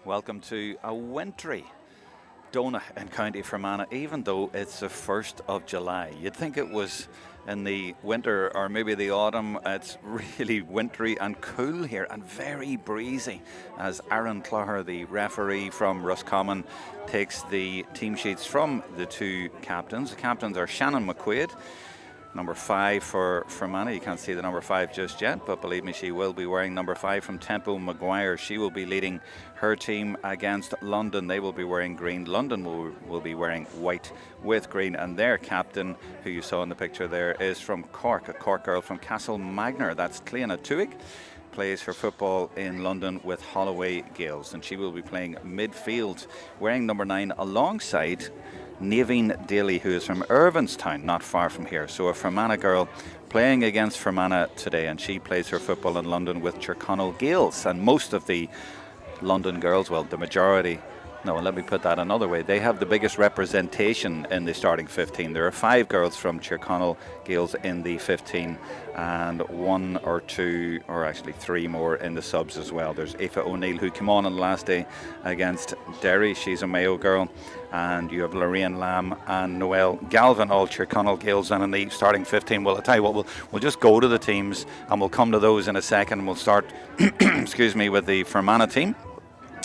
Welcome to a wintry Donagh in County Fermanagh, even though it's the 1st of July. You'd think it was in the winter or maybe the autumn. It's really wintry and cool here and very breezy as Aaron Clogher, the referee from Roscommon, takes the team sheets from the two captains. The captains are Shannon McQuaid, number 5 for Fermanagh. You can't see the number 5 just yet, but believe me, she will be wearing number 5 from Tempo Maguire. She will be leading her team against London. They will be wearing green. London will be wearing white with green. And their captain, who you saw in the picture there, is from Cork, a Cork girl from Castlemagner. That's Cleana Tuig. Plays her football in London with Holloway Gales, and she will be playing midfield wearing number 9 alongside Naveen Daly, who is from Irvinstown, not far from here. So a Fermanagh girl playing against Fermanagh today, and she plays her football in London with Tyrconnell Gales. And most of the London girls, well, the majority, no, let me put that another way, they have the biggest representation in the starting 15. There are 5 girls from Tyrconnell Gales in the 15 and 1 or 2 or actually 3 more in the subs as well. There's Aoife O'Neill, who came on the last day against Derry. She's a Mayo girl. And you have Lorraine Lamb and Noelle Galvin, all Tyrconnell Gales, and in the starting 15. Well, I'll tell you what, we'll just go to the teams and we'll come to those in a second. We'll start excuse me, with the Fermanagh team,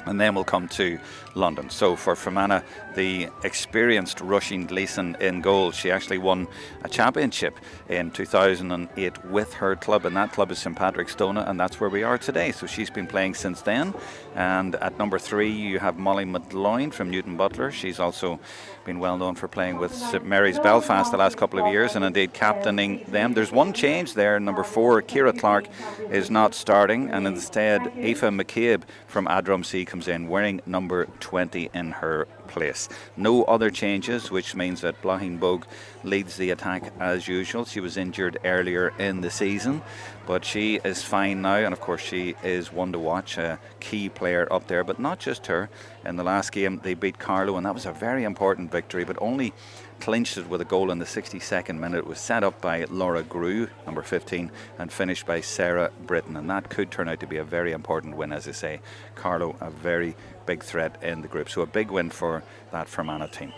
and then we'll come to London. So for Fermanagh, the experienced Rushing Gleeson in goal. She actually won a championship in 2008 with her club, and that club is St Patrick's Donagh, and that's where we are today. So she's been playing since then. And at number 3 you have Molly McLoyne from Newton Butler. She's also been well known for playing with St Mary's Belfast the last couple of years, and indeed captaining them. There's one change there. Number 4, Ciara Clark, is not starting, and instead Aoife McCabe from Adrumsea comes in wearing number 20 in her place. No other changes, which means that Blahin Bogue leads the attack as usual. She was injured earlier in the season, but she is fine now, and of course she is one to watch, a key player up there. But not just her. In the last game they beat Carlow, and that was a very important victory, but only clinched it with a goal in the 62nd minute. It was set up by Laura Grew, number 15, and finished by Sarah Britton, and that could turn out to be a very important win. As I say, Carlow a very big threat in the group, so a big win for that Fermanagh team.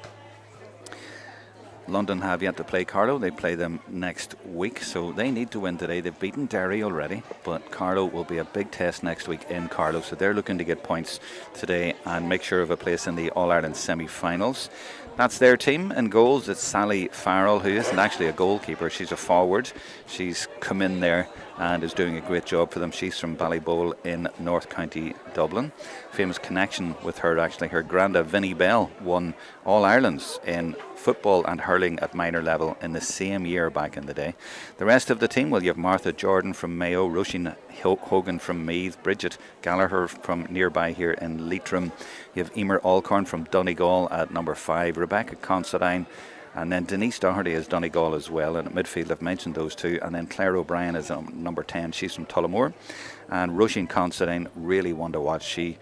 London have yet to play Carlow. They play them next week, so they need to win today. They've beaten Derry already, but Carlow will be a big test next week in Carlow, so they're looking to get points today and make sure of a place in the All-Ireland semi-finals. That's their team. In goals, it's Sally Farrell, who isn't actually a goalkeeper. She's a forward. She's come in there and is doing a great job for them. She's from Ballybole in North County Dublin. Famous connection with her, actually. Her granda, Vinnie Bell, won All-Irelands in football and hurling at minor level in the same year back in the day. The rest of the team, well, you have Martha Jordan from Mayo, Roisin Hogan from Meath, Bridget Gallagher from nearby here in Leitrim. You have Emer Alcorn from Donegal at number 5, Rebecca Considine, and then Denise Doherty is Donegal as well. And at midfield, I've mentioned those two. And then Claire O'Brien is number 10. She's from Tullamore. And Roisin Considine, really one to watch. She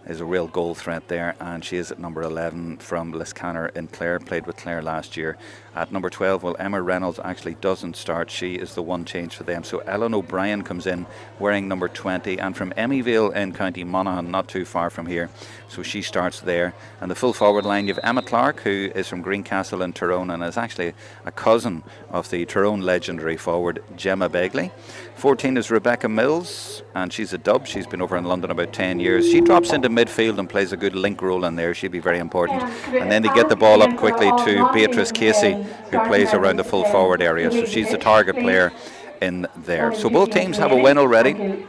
is a real goal threat there, and she is at number 11 from Liscannor in Clare, played with Clare last year. At number 12, well, Emma Reynolds actually doesn't start. She is the one change for them. So Ellen O'Brien comes in wearing number 20, and from Emmyvale in County Monaghan, not too far from here, so she starts there. And the full forward line, you have Emma Clark, who is from Greencastle in Tyrone and is actually a cousin of the Tyrone legendary forward Gemma Begley. 14 is Rebecca Mills, and she's a dub. She's been over in London about 10 years. She drops into midfield and plays a good link role in there. She'll be very important. And then they get the ball up quickly to Beatrice Casey, who plays around the full forward area. So she's the target player in there. So both teams have a win already,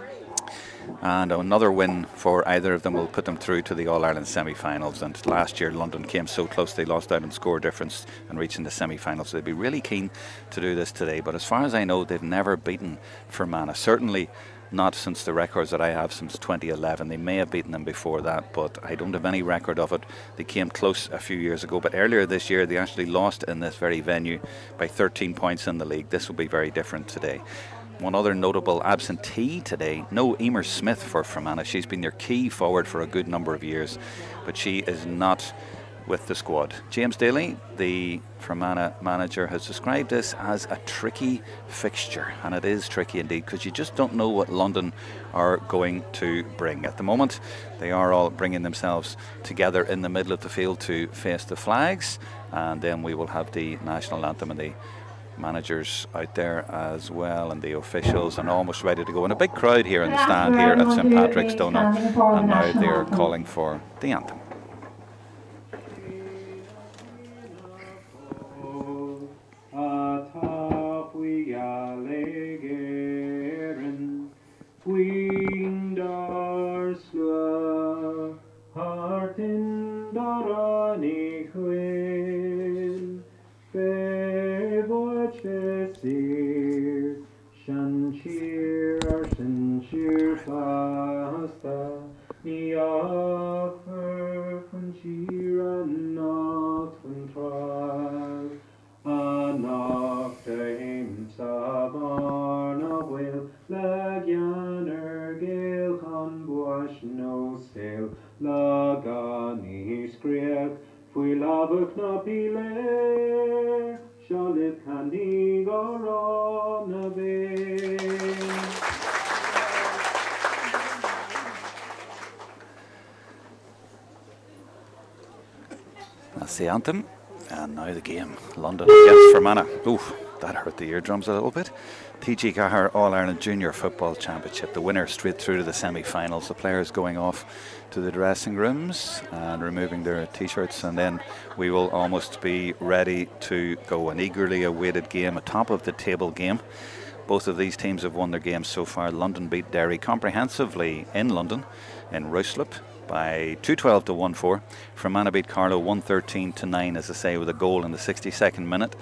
and another win for either of them will put them through to the All-Ireland semi-finals. And last year London came so close, they lost out in score difference and reaching the semi-finals. So they'd be really keen to do this today. But as far as I know, they've never beaten Fermanagh. Certainly not since the records that I have since 2011. They may have beaten them before that, but I don't have any record of it. They came close a few years ago, but earlier this year they actually lost in this very venue by 13 points in the league. This will be very different today. One other notable absentee today, no Emer Smith for Fermanagh. She's been their key forward for a good number of years, but she is not with the squad. James Daly, the Fermanagh manager has described this as a tricky fixture, and it is tricky indeed, because you just don't know what London are going to bring. At the moment, they are all bringing themselves together in the middle of the field to face the flags, and then we will have the national anthem and the managers out there as well, and the officials, and almost ready to go. And a big crowd here in the stand here at St Patrick's, Donagh, and now they're calling for the anthem. That's the anthem, and now the game. London against Fermanagh. Oof, that hurt the eardrums a little bit. TG4 All-Ireland Junior Football Championship. The winner straight through to the semi-finals. The players going off to the dressing rooms and removing their t-shirts, and then we will almost be ready to go. An eagerly awaited game, a top of the table game. Both of these teams have won their games so far. London beat Derry comprehensively in London, in Ruislip, by 212 to 1-4. Fermanagh beat Carlow 113 to 9, as I say, with a goal in the 62nd minute,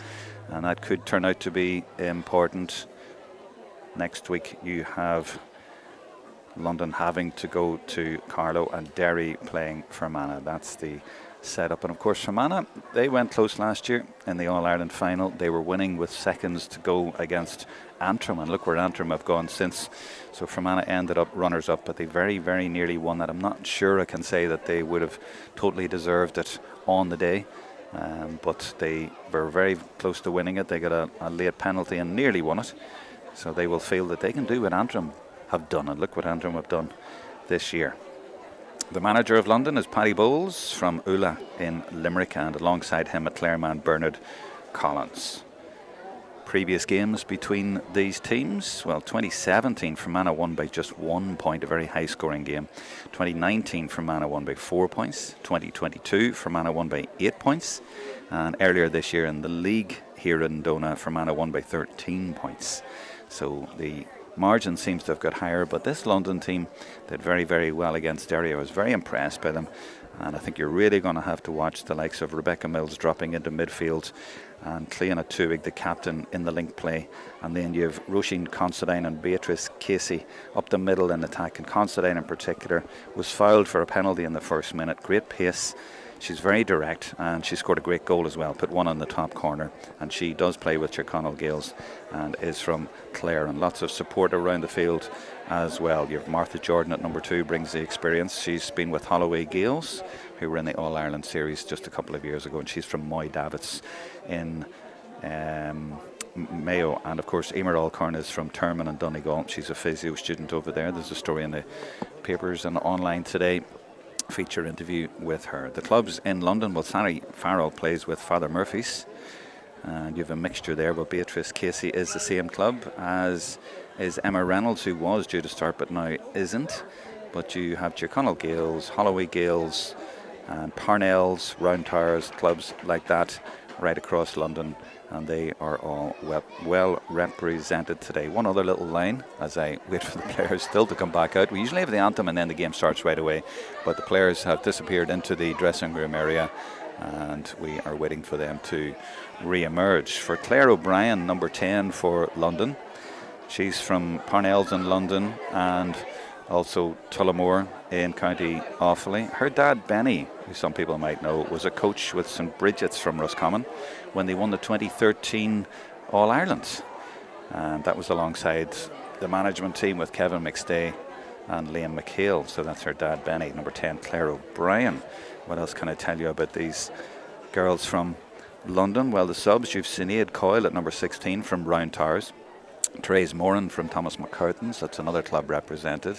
and that could turn out to be important. Next week you have London having to go to Carlow and Derry playing Fermanagh. That's the setup. And of course Fermanagh, they went close last year in the All-Ireland final. They were winning with seconds to go against Antrim, and look where Antrim have gone since. So Fermanagh ended up runners-up, but they very, very nearly won that. I'm not sure I can say that they would have totally deserved it on the day, but they were very close to winning it. They got a late penalty and nearly won it. So they will feel that they can do what Antrim have done, and look what Antrim have done this year. The manager of London is Paddy Bowles from Ula in Limerick, and alongside him at Clareman, Bernard Collins. Previous games between these teams, well, 2017 Fermanagh won by just 1 point, a very high scoring game. 2019 Fermanagh won by 4 points. 2022 Fermanagh won by 8 points, and earlier this year in the league here in Donagh, Fermanagh won by 13 points. So the margin seems to have got higher, but this London team did very, very well against Derry. I was very impressed by them, and I think you're really going to have to watch the likes of Rebecca Mills dropping into midfield, and Cleona Tuig, the captain, in the link play, and then you have Roisin Considine and Beatrice Casey up the middle in attack. And Considine in particular was fouled for a penalty in the first minute. Great pace. She's very direct, and she scored a great goal as well, put one on the top corner, and she does play with Tyrconnell Gales and is from Clare, and lots of support around the field as well. You have Martha Jordan at number 2, brings the experience. She's been with Holloway Gales, who were in the All-Ireland series just a couple of years ago, and she's from Moy Davits in Mayo. And of course Emer Alcorn is from Termon and Donegal. She's a physio student over there. There's a story in the papers and online today, feature interview with her. The clubs in London, well, Sally Farrell plays with Father Murphy's, and you have a mixture there, but Beatrice Casey is the same club as is Emma Reynolds, who was due to start but now isn't. But you have Tyrconnell Gales, Holloway Gales, and Parnells, Round Towers, clubs like that right across London, and they are all well represented today. One other little line as I wait for the players still to come back out. We usually have the anthem and then the game starts right away, but the players have disappeared into the dressing room area, and we are waiting for them to re-emerge. For Claire O'Brien, number 10 for London, she's from Parnells in London and also Tullamore in County Offaly. Her dad Benny, who some people might know, was a coach with St Bridget's from Roscommon when they won the 2013 All-Ireland, and that was alongside the management team with Kevin McStay and Liam McHale. So that's her dad Benny. Number 10 Claire O'Brien. What else can I tell you about these girls from London, well, the subs, you've Sinead Coyle at number 16 from Round Towers. Therese Moran from Thomas McCarthan's, that's another club represented.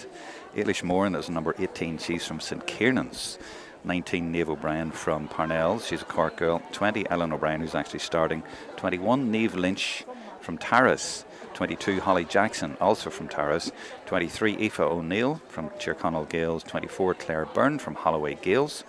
Ailish Moran is number 18, she's from St Kiernan's. 19, Niamh O'Brien from Parnell, she's a Cork girl. 20, Ellen O'Brien, who's actually starting. 21, Niamh Lynch from Taras. 22, Holly Jackson, also from Taras. 23, Aoife O'Neill from Tyrconnell Gales. 24, Claire Byrne from Holloway Gales.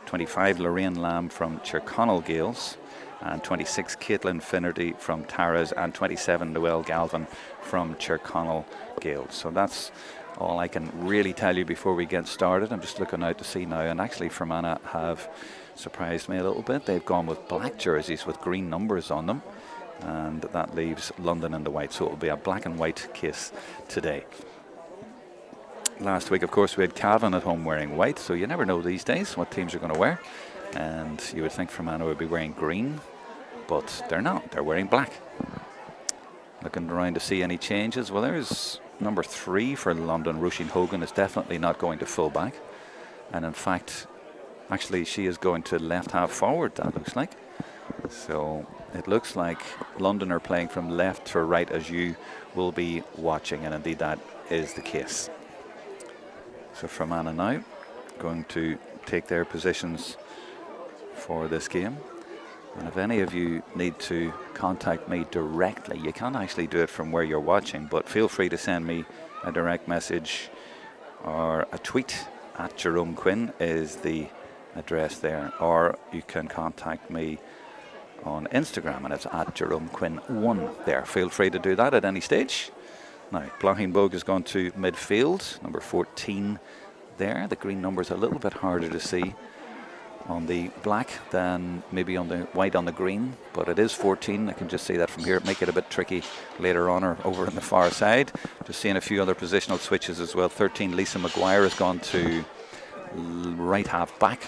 25, Lorraine Lamb from Tyrconnell Gales. And 26, Caitlin Finnerty from Taras. And 27, Noelle Galvin from Tyrconnell Gales. So that's all I can really tell you before we get started. I'm just looking out to see now, and actually Fermanagh have surprised me a little bit. They've gone with black jerseys with green numbers on them, and that leaves London in the white, so it will be a black and white case today. Last week, of course, we had Cavan at home wearing white, so you never know these days what teams are going to wear, and you would think Fermanagh would be wearing green, but they're not. They're wearing black. Looking around to see any changes. Well, there's number 3 for London. Roisin Hogan is definitely not going to full back, and in fact, actually she is going to left half forward, that looks like. So it looks like London are playing from left to right, as you will be watching, and indeed that is the case. So Fermanagh now going to take their positions for this game. And if any of you need to contact me directly, you can't actually do it from where you're watching, but feel free to send me a direct message or a tweet at Jerome Quinn is the address there, or you can contact me on Instagram, and it's at Jerome Quinn 1 there. Feel free to do that at any stage. Now, Blochingbog has gone to midfield, number 14 there. The green number's a little bit harder to see on the black than maybe on the white on the green, but it is 14. I can just see that from here. Make it a bit tricky later on or over on the far side. Just seeing a few other positional switches as well. 13, Lisa Maguire has gone to right half back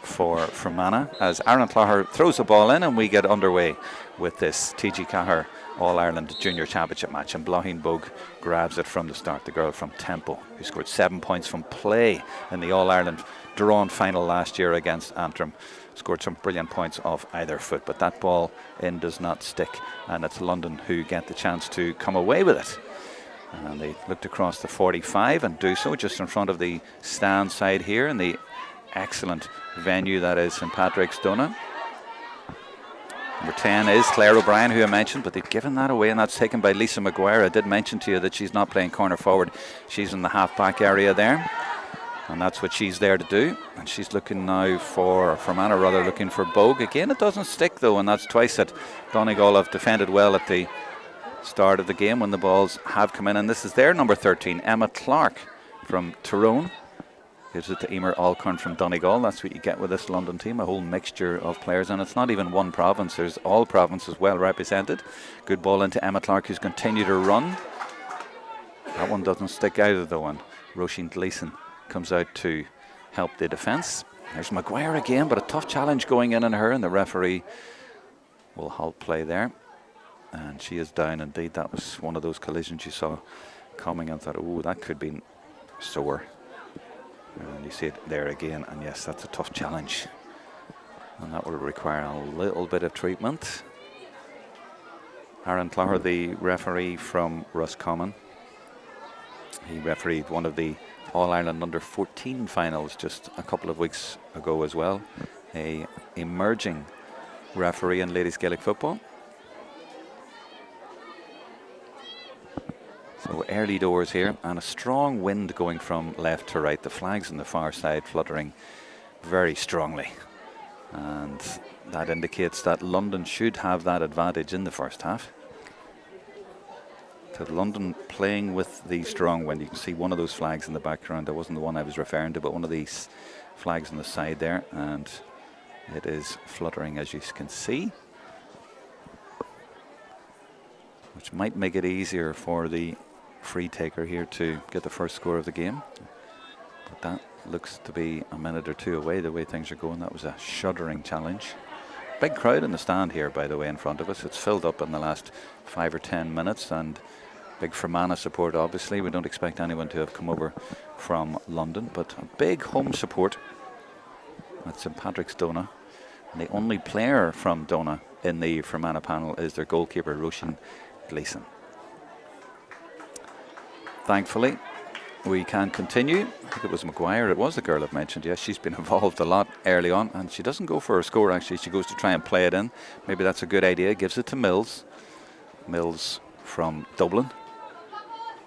for Fermanagh as Aaron Clogher throws the ball in, and we get underway with this TG4 All-Ireland Junior Championship match, and Blochingbog grabs it from the start. The girl from Temple, who scored 7 points from play in the All-Ireland drawn final last year against Antrim, scored some brilliant points off either foot, but that ball in does not stick, and it's London who get the chance to come away with it. And they looked across the 45 and do so just in front of the stand side here in the excellent venue that is St Patrick's Donagh. Number 10 is Claire O'Brien, who I mentioned, but they've given that away, and that's taken by Lisa Maguire. I did mention to you that she's not playing corner forward. She's in the half-back area there, and that's what she's there to do. And she's looking now for Fermanagh, rather looking for Bogue. Again, it doesn't stick, though, and that's twice that Donegal have defended well at the start of the game when the balls have come in. And this is their number 13, Emma Clark from Tyrone. Gives it to Emer Alcorn from Donegal. That's what you get with this London team, a whole mixture of players, and it's not even one province, there's all provinces well represented. Good ball into Emma Clark, who's continued to run. That one doesn't stick either though, and Roisin Gleeson comes out to help the defence. There's Maguire again, but a tough challenge going in on her, and the referee will halt play there. And she is down indeed. That was one of those collisions you saw coming and thought, oh, that could be sore. And you see it there again, and yes, that's a tough challenge, and that will require a little bit of treatment. Aaron Clogher, the referee from Roscommon, he refereed one of the All-Ireland Under-14 finals just a couple of weeks ago as well. A emerging referee in ladies Gaelic football. So early doors here, and a strong wind going from left to right. The flags on the far side fluttering very strongly, and that indicates that London should have that advantage in the first half. So London playing with the strong wind. You can see one of those flags in the background. That wasn't the one I was referring to, but one of these flags on the side there, and it is fluttering, as you can see, which might make it easier for the free taker here to get the first score of the game. But that looks to be a minute or two away, the way things are going. That was a shuddering challenge. Big crowd in the stand here, by the way, in front of us. It's filled up in the last 5 or 10 minutes, and big Fermanagh support, obviously. We don't expect anyone to have come over from London, but a big home support at St Patrick's Donagh And the only player from Donagh in the Fermanagh panel is their goalkeeper, Roisin Gleeson. Thankfully, we can continue. I think it was Maguire. It was the girl I've mentioned. Yes, she's been involved a lot early on, and she doesn't go for a score, actually. She goes to try and play it in. Maybe that's a good idea. Gives it to Mills. Mills from Dublin.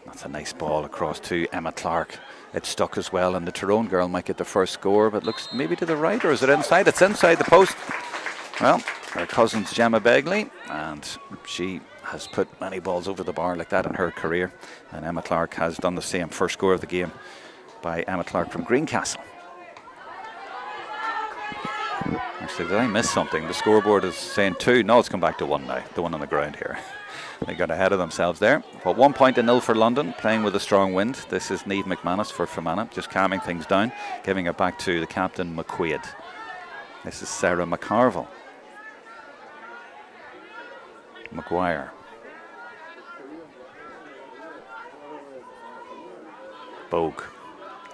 That's a nice ball across to Emma Clark. It's stuck as well, and the Tyrone girl might get the first score, but looks maybe to the right, or is it inside? It's inside the post. Well, her cousin's Gemma Begley, and she has put many balls over the bar like that in her career, and Emma Clark has done the same. First score of the game by Emma Clark from Greencastle. Actually, did I miss something? The scoreboard is saying 2. No, it's come back to 1 now. The one on the ground here. They got ahead of themselves there. But 1-0 for London, playing with a strong wind. This is Niamh McManus for Fermanagh, just calming things down, giving it back to the captain, McQuaid. This is Sarah McCarville. Maguire. Bogue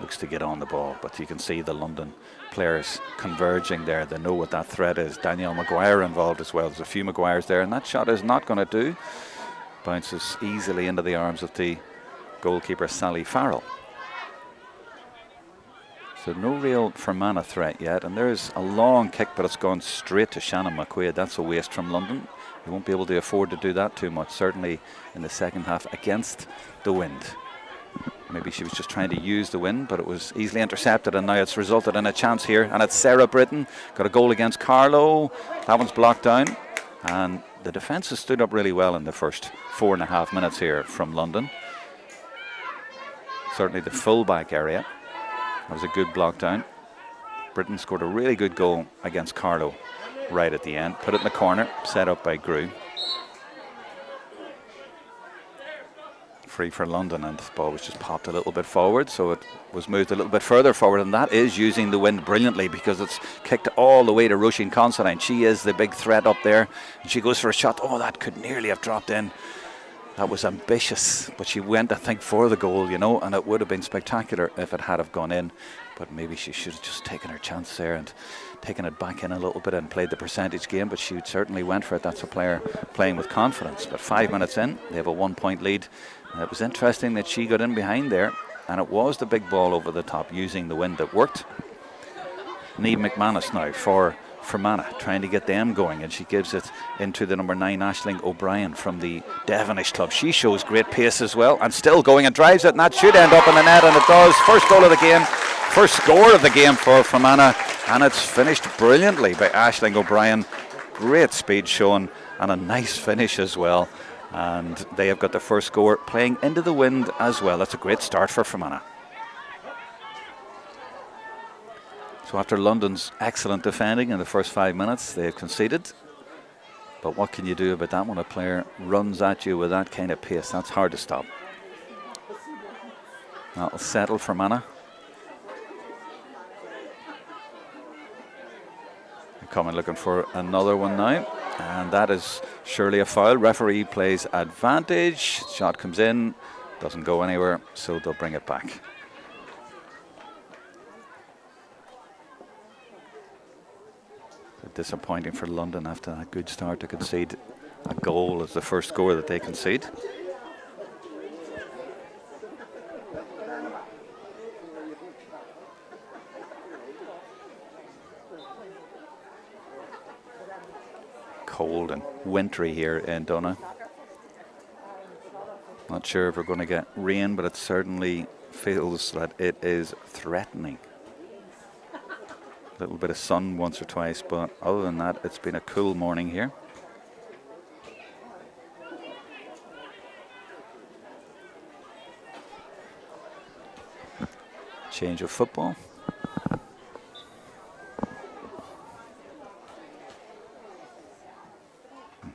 looks to get on the ball, but you can see the London players converging there. They know what that threat is. Danielle Maguire involved as well. There's a few Maguires there, and that shot is not going to do. Bounces easily into the arms of the goalkeeper, Sally Farrell. So no real Fermanagh threat yet, and there's a long kick, but it's gone straight to Shannon McQuaid. That's a waste from London. You won't be able to afford to do that too much, certainly in the second half against the wind. Maybe she was just trying to use the wind, but it was easily intercepted, and now it's resulted in a chance here, and it's Sarah Britton. Got a goal against Carlow. That one's blocked down, and the defence has stood up really well in the first 4.5 minutes here from London. Certainly the full-back area. That was a good block down. Britton scored a really good goal against Carlow right at the end. Put it in the corner, set up by Grew. Free for London, and the ball was just popped a little bit forward, so it was moved a little bit further forward, and that is using the wind brilliantly, because it's kicked all the way to Roisin Considine. She is the big threat up there, and she goes for a shot. Oh, that could nearly have dropped in. That was ambitious, but she went, I think, for the goal, you know, and it would have been spectacular if it had have gone in, but maybe she should have just taken her chance there and taken it back in a little bit and played the percentage game, but she certainly went for it. That's a player playing with confidence. But 5 minutes in, they have a 1-point lead. And it was interesting that she got in behind there, and it was the big ball over the top using the wind that worked. Niamh McManus now for Fermanagh, trying to get them going, and she gives it into the number 9, Aisling O'Brien from the Devonish club. She shows great pace as well, and still going, and drives it, and that should end up in the net, and it does. First goal of the game, first score of the game for Fermanagh, and it's finished brilliantly by Aisling O'Brien. Great speed shown, and a nice finish as well. And they have got the first score, playing into the wind as well. That's a great start for Fermanagh. So after London's excellent defending in the first 5 minutes, they have conceded. But what can you do about that when a player runs at you with that kind of pace? That's hard to stop. That'll settle Fermanagh. They're coming looking for another one now. And that is surely a foul. Referee plays advantage. Shot comes in, doesn't go anywhere, so they'll bring it back. Disappointing for London after that good start to concede a goal as the first score that they concede. Cold and wintry here in Donagh. Not sure if we're going to get rain, but it certainly feels that it is threatening. A little bit of sun once or twice, but other than that, it's been a cool morning here. Change of football.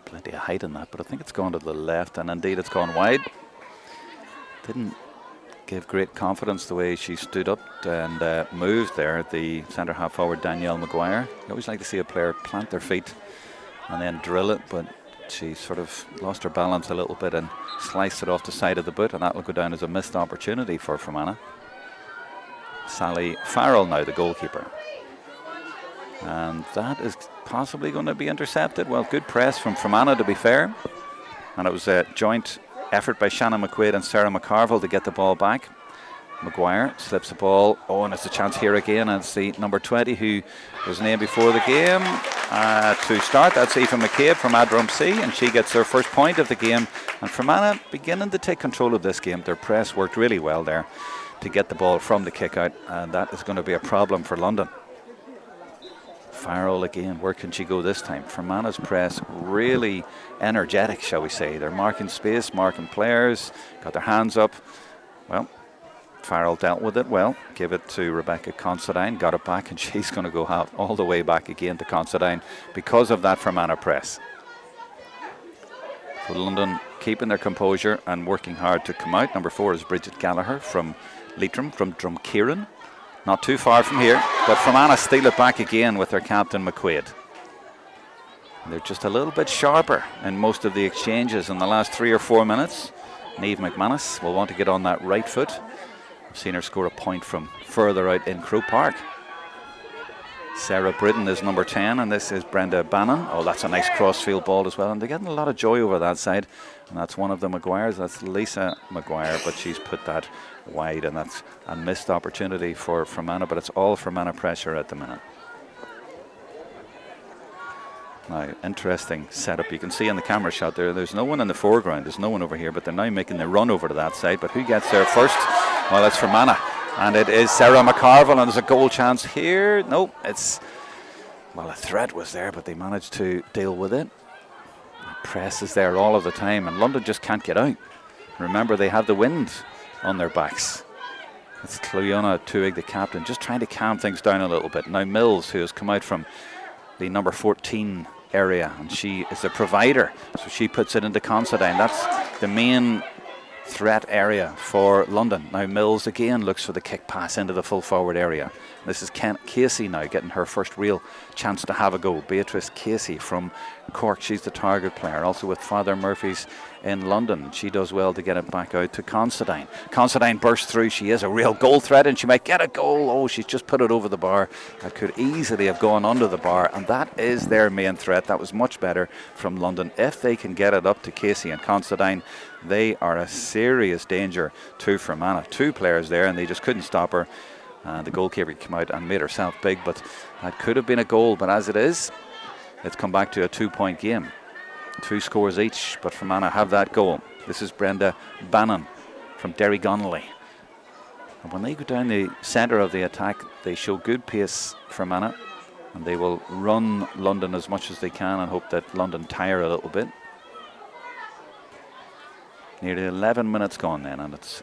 Plenty of height in that, but I think it's gone to the left, and indeed it's gone wide. Didn't give great confidence the way she stood up and moved there. The centre half forward, Danielle Maguire. You always like to see a player plant their feet and then drill it, but she sort of lost her balance a little bit and sliced it off the side of the boot, and that will go down as a missed opportunity for Fermanagh. Sally Farrell now, the goalkeeper. And that is possibly going to be intercepted. Well, good press from Fermanagh, to be fair. And it was a joint effort by Shannon McQuaid and Sarah McCarville to get the ball back. Maguire slips the ball. Oh, and it's a chance here again. And it's the number 20 who was named before the game to start. That's Aoife McCabe from Adrumsea, and she gets her first point of the game. And Fermanagh beginning to take control of this game. Their press worked really well there to get the ball from the kick out, and that is going to be a problem for London. Farrell again, where can she go this time? Fermanagh's press really energetic, shall we say. They're marking space, marking players, got their hands up. Well, Farrell dealt with it well, gave it to Rebecca Considine, got it back, and she's going to go all the way back again to Considine because of that Fermanagh press. So London keeping their composure and working hard to come out. Number 4 is Bridget Gallagher from Leitrim, from Drumkieran. Not too far from here, but Fermanagh steal it back again with their captain McQuaid. They're just a little bit sharper in most of the exchanges in the last 3 or 4 minutes. Niamh McManus will want to get on that right foot. I've seen her score a point from further out in Croke Park. Sarah Britton is number 10, and this is Brenda Bannon. Oh, that's a nice crossfield ball as well, and they're getting a lot of joy over that side. And that's one of the Maguires, that's Lisa Maguire, but she's put that wide, and that's a missed opportunity for Fermanagh, but it's all Fermanagh pressure at the minute. Now, interesting setup. You can see in the camera shot there's no one in the foreground, there's no one over here, but they're now making the run over to that side. But who gets there first? Well, it's Fermanagh, and it is Sarah McCarville, and there's a goal chance here. No, it's, well, a threat was there, but they managed to deal with it. The press is there all of the time, and London just can't get out. Remember, they have the wind on their backs. It's Cleona Tuig, the captain, just trying to calm things down a little bit. Now Mills, who has come out from the number 14 area, and she is a provider, so she puts it into Considine. That's the main threat area for London. Now Mills again looks for the kick pass into the full forward area. This is Casey now getting her first real chance to have a go. Beatrice Casey from Cork, she's the target player, also with Father Murphy's in London. She does well to get it back out to Considine. Considine bursts through. She is a real goal threat, and she might get a goal. Oh, she's just put it over the bar. That could easily have gone under the bar, and that is their main threat. That was much better from London. If they can get it up to Casey and Considine, they are a serious danger to Fermanagh. 2 players there, and they just couldn't stop her. The goalkeeper came out and made herself big, but that could have been a goal. But as it is, it's come back to a 2-point game. 2 scores each, but Fermanagh have that goal. This is Brenda Bannon from Derrygonnelly. And when they go down the centre of the attack, they show good pace, Fermanagh, and they will run London as much as they can and hope that London tire a little bit. Nearly 11 minutes gone then, and it's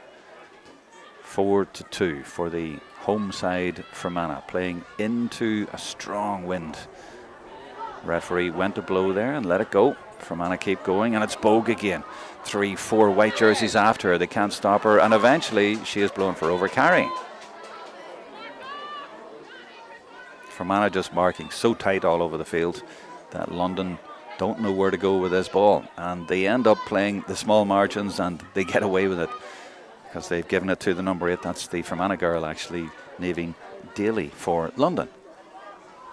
4-2 for the home side Fermanagh, playing into a strong wind. Referee went to blow there and let it go. Fermanagh keep going, and it's Bogue again. 3-4 white jerseys after her. They can't stop her, and eventually she is blown for overcarrying. Fermanagh just marking so tight all over the field that London don't know where to go with this ball, and they end up playing the small margins, and they get away with it because they've given it to the number 8. That's the Fermanagh girl, actually, Naveen Daly for London.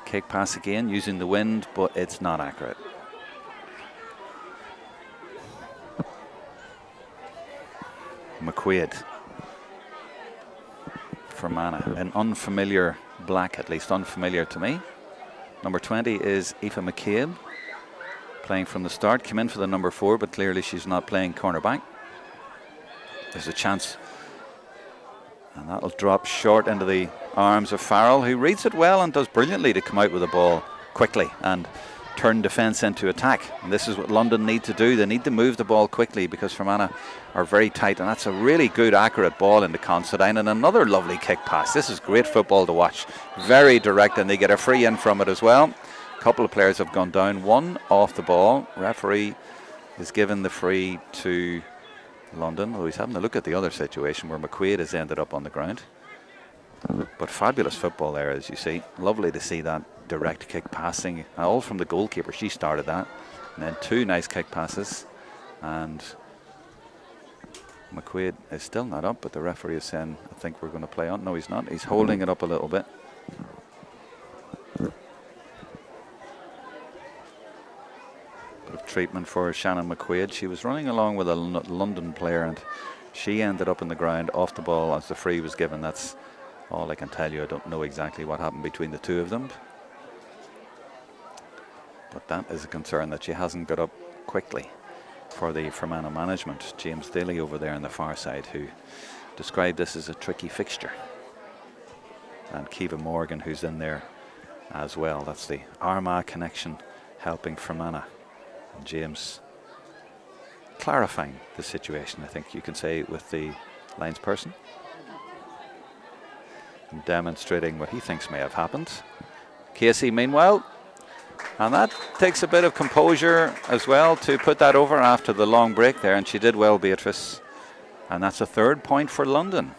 Kick pass again using the wind, but it's not accurate. McQuaid, Fermanagh, an unfamiliar black, at least unfamiliar to me. Number 20 is Aoife McCabe, playing from the start. Came in for the number 4, but clearly she's not playing cornerback. There's a chance, and that'll drop short into the arms of Farrell, who reads it well and does brilliantly to come out with the ball quickly and turn defence into attack. And this is what London need to do. They need to move the ball quickly because Fermanagh are very tight, and that's a really good accurate ball into Considine, and another lovely kick pass. This is great football to watch. Very direct, and they get a free in from it as well. A couple of players have gone down, one off the ball. Referee is given the free to London. Oh, he's having a look at the other situation where McQuaid has ended up on the ground. But fabulous football there, as you see. Lovely to see that direct kick passing, all from the goalkeeper. She started that, and then 2 nice kick passes, and McQuaid is still not up, but the referee is saying, I think we're going to play on. No, he's not. He's holding it up a little bit. treatment for Shannon McQuaid. She was running along with a London player and she ended up in the ground off the ball as the free was given. That's all I can tell you. I don't know exactly what happened between the two of them. But that is a concern that she hasn't got up quickly for the Fermanagh management. James Daly over there on the far side, who described this as a tricky fixture. And Kiva Morgan, who's in there as well. That's the Armagh connection helping Fermanagh. And James clarifying the situation, I think you can say, with the linesperson. And demonstrating what he thinks may have happened. Casey, meanwhile, and that takes a bit of composure as well to put that over after the long break there, and she did well, Beatrice. And that's a 3rd point for London.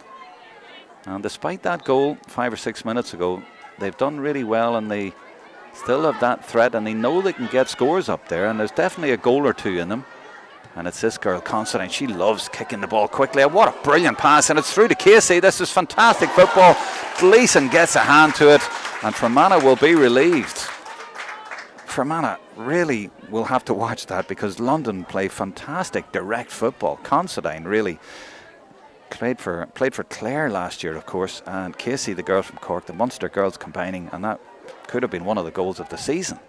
And despite that goal 5 or 6 minutes ago, they've done really well, and they still have that threat, and they know they can get scores up there, and there's definitely a goal or two in them. And it's this girl, Considine. She loves kicking the ball quickly. And what a brilliant pass, and it's through to Casey. This is fantastic football. Gleeson gets a hand to it, and Fermanagh will be relieved. Fermanagh really will have to watch that, because London play fantastic direct football. Considine really played for Clare last year, of course, and Casey, the girl from Cork, the Munster girls combining, and that could have been one of the goals of the season.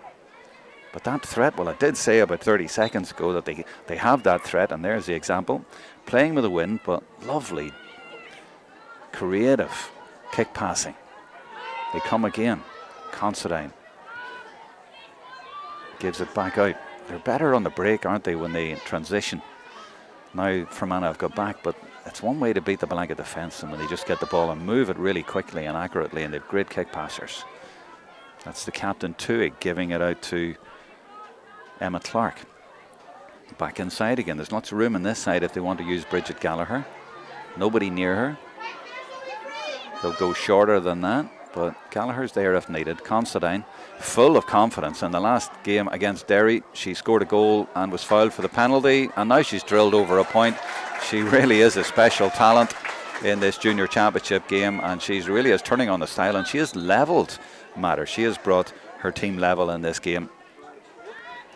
But that threat, well, I did say about 30 seconds ago that they have that threat, and there's the example. Playing with the wind, but lovely, creative kick passing. They come again. Considine gives it back out. They're better on the break, aren't they, when they transition. Now Fermanagh have got back, but it's one way to beat the blanket defence, and when they just get the ball and move it really quickly and accurately, and they've great kick passers. That's the captain, Tuig, giving it out to Emma Clark. Back inside again. There's lots of room on this side if they want to use Bridget Gallagher. Nobody near her. They'll go shorter than that, but Gallagher's there if needed. Considine, full of confidence. In the last game against Derry, she scored a goal and was fouled for the penalty, and now she's drilled over a point. She really is a special talent in this junior championship game, and she's really is turning on the style, and she has levelled matters. She has brought her team level in this game.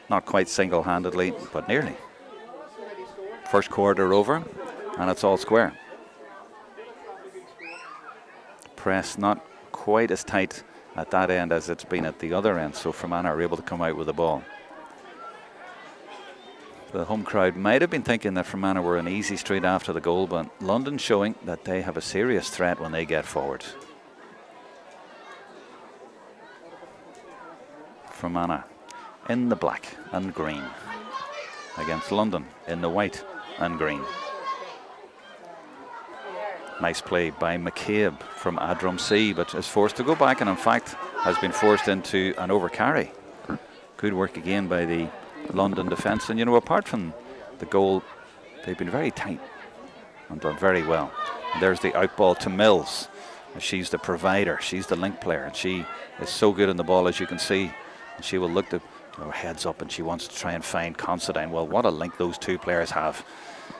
Not quite single-handedly, but nearly. First quarter over, and it's all square. Press not quite as tight at that end as it's been at the other end, so Fermanagh are able to come out with the ball. The home crowd might have been thinking that Fermanagh were an easy street after the goal, but London showing that they have a serious threat when they get forward. Fermanagh in the black and green against London in the white and green. Nice play by McCabe from Adrumsea, but is forced to go back, and in fact has been forced into an overcarry. Good work again by the London defence, and you know, apart from the goal, they've been very tight and done very well. And there's the outball to Mills. She's the provider, she's the link player, and she is so good in the ball, as you can see. And she will look to her heads up, and she wants to try and find Considine. Well, what a link those two players have.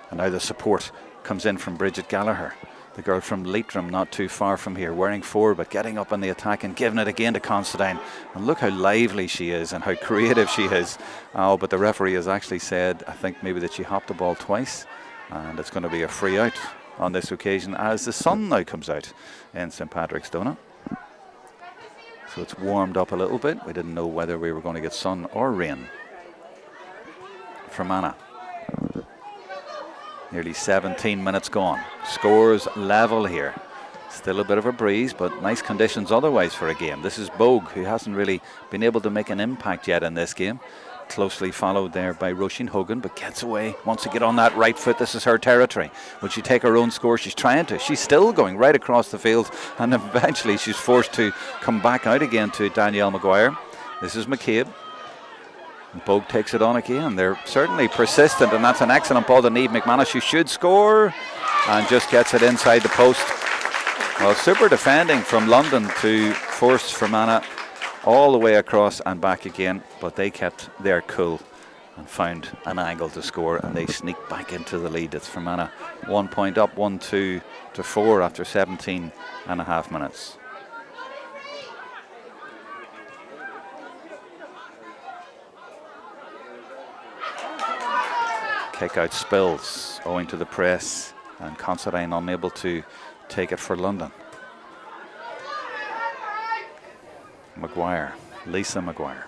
And now the support comes in from Bridget Gallagher, the girl from Leitrim, not too far from here, wearing 4 but getting up on the attack and giving it again to Considine. And look how lively she is and how creative she is. Oh, but the referee has actually said, I think maybe, that she hopped the ball twice, and it's going to be a free out on this occasion as the sun now comes out in St Patrick's Donagh. So it's warmed up a little bit. We didn't know whether we were going to get sun or rain. Fermanagh. Nearly 17 minutes gone. Scores level here. Still a bit of a breeze, but nice conditions otherwise for a game. This is Bogue, who hasn't really been able to make an impact yet in this game. Closely followed there by Roisin Hogan, but gets away, wants to get on that right foot. This is her territory. Will she take her own score? She's trying to. She's still going right across the field, and eventually she's forced to come back out again to Danielle Maguire. This is McCabe. And Bogue takes it on again. They're certainly persistent, and that's an excellent ball to Niamh McManus, who should score, and just gets it inside the post. Well, super defending from London to force Fermanagh all the way across and back again, but they kept their cool and found an angle to score, and they sneaked back into the lead. It's Fermanagh 1 point up, 1-2 to 4 after 17 and a half minutes. Kick out spills owing to the press, and Considine unable to take it for London. Maguire, Lisa Maguire.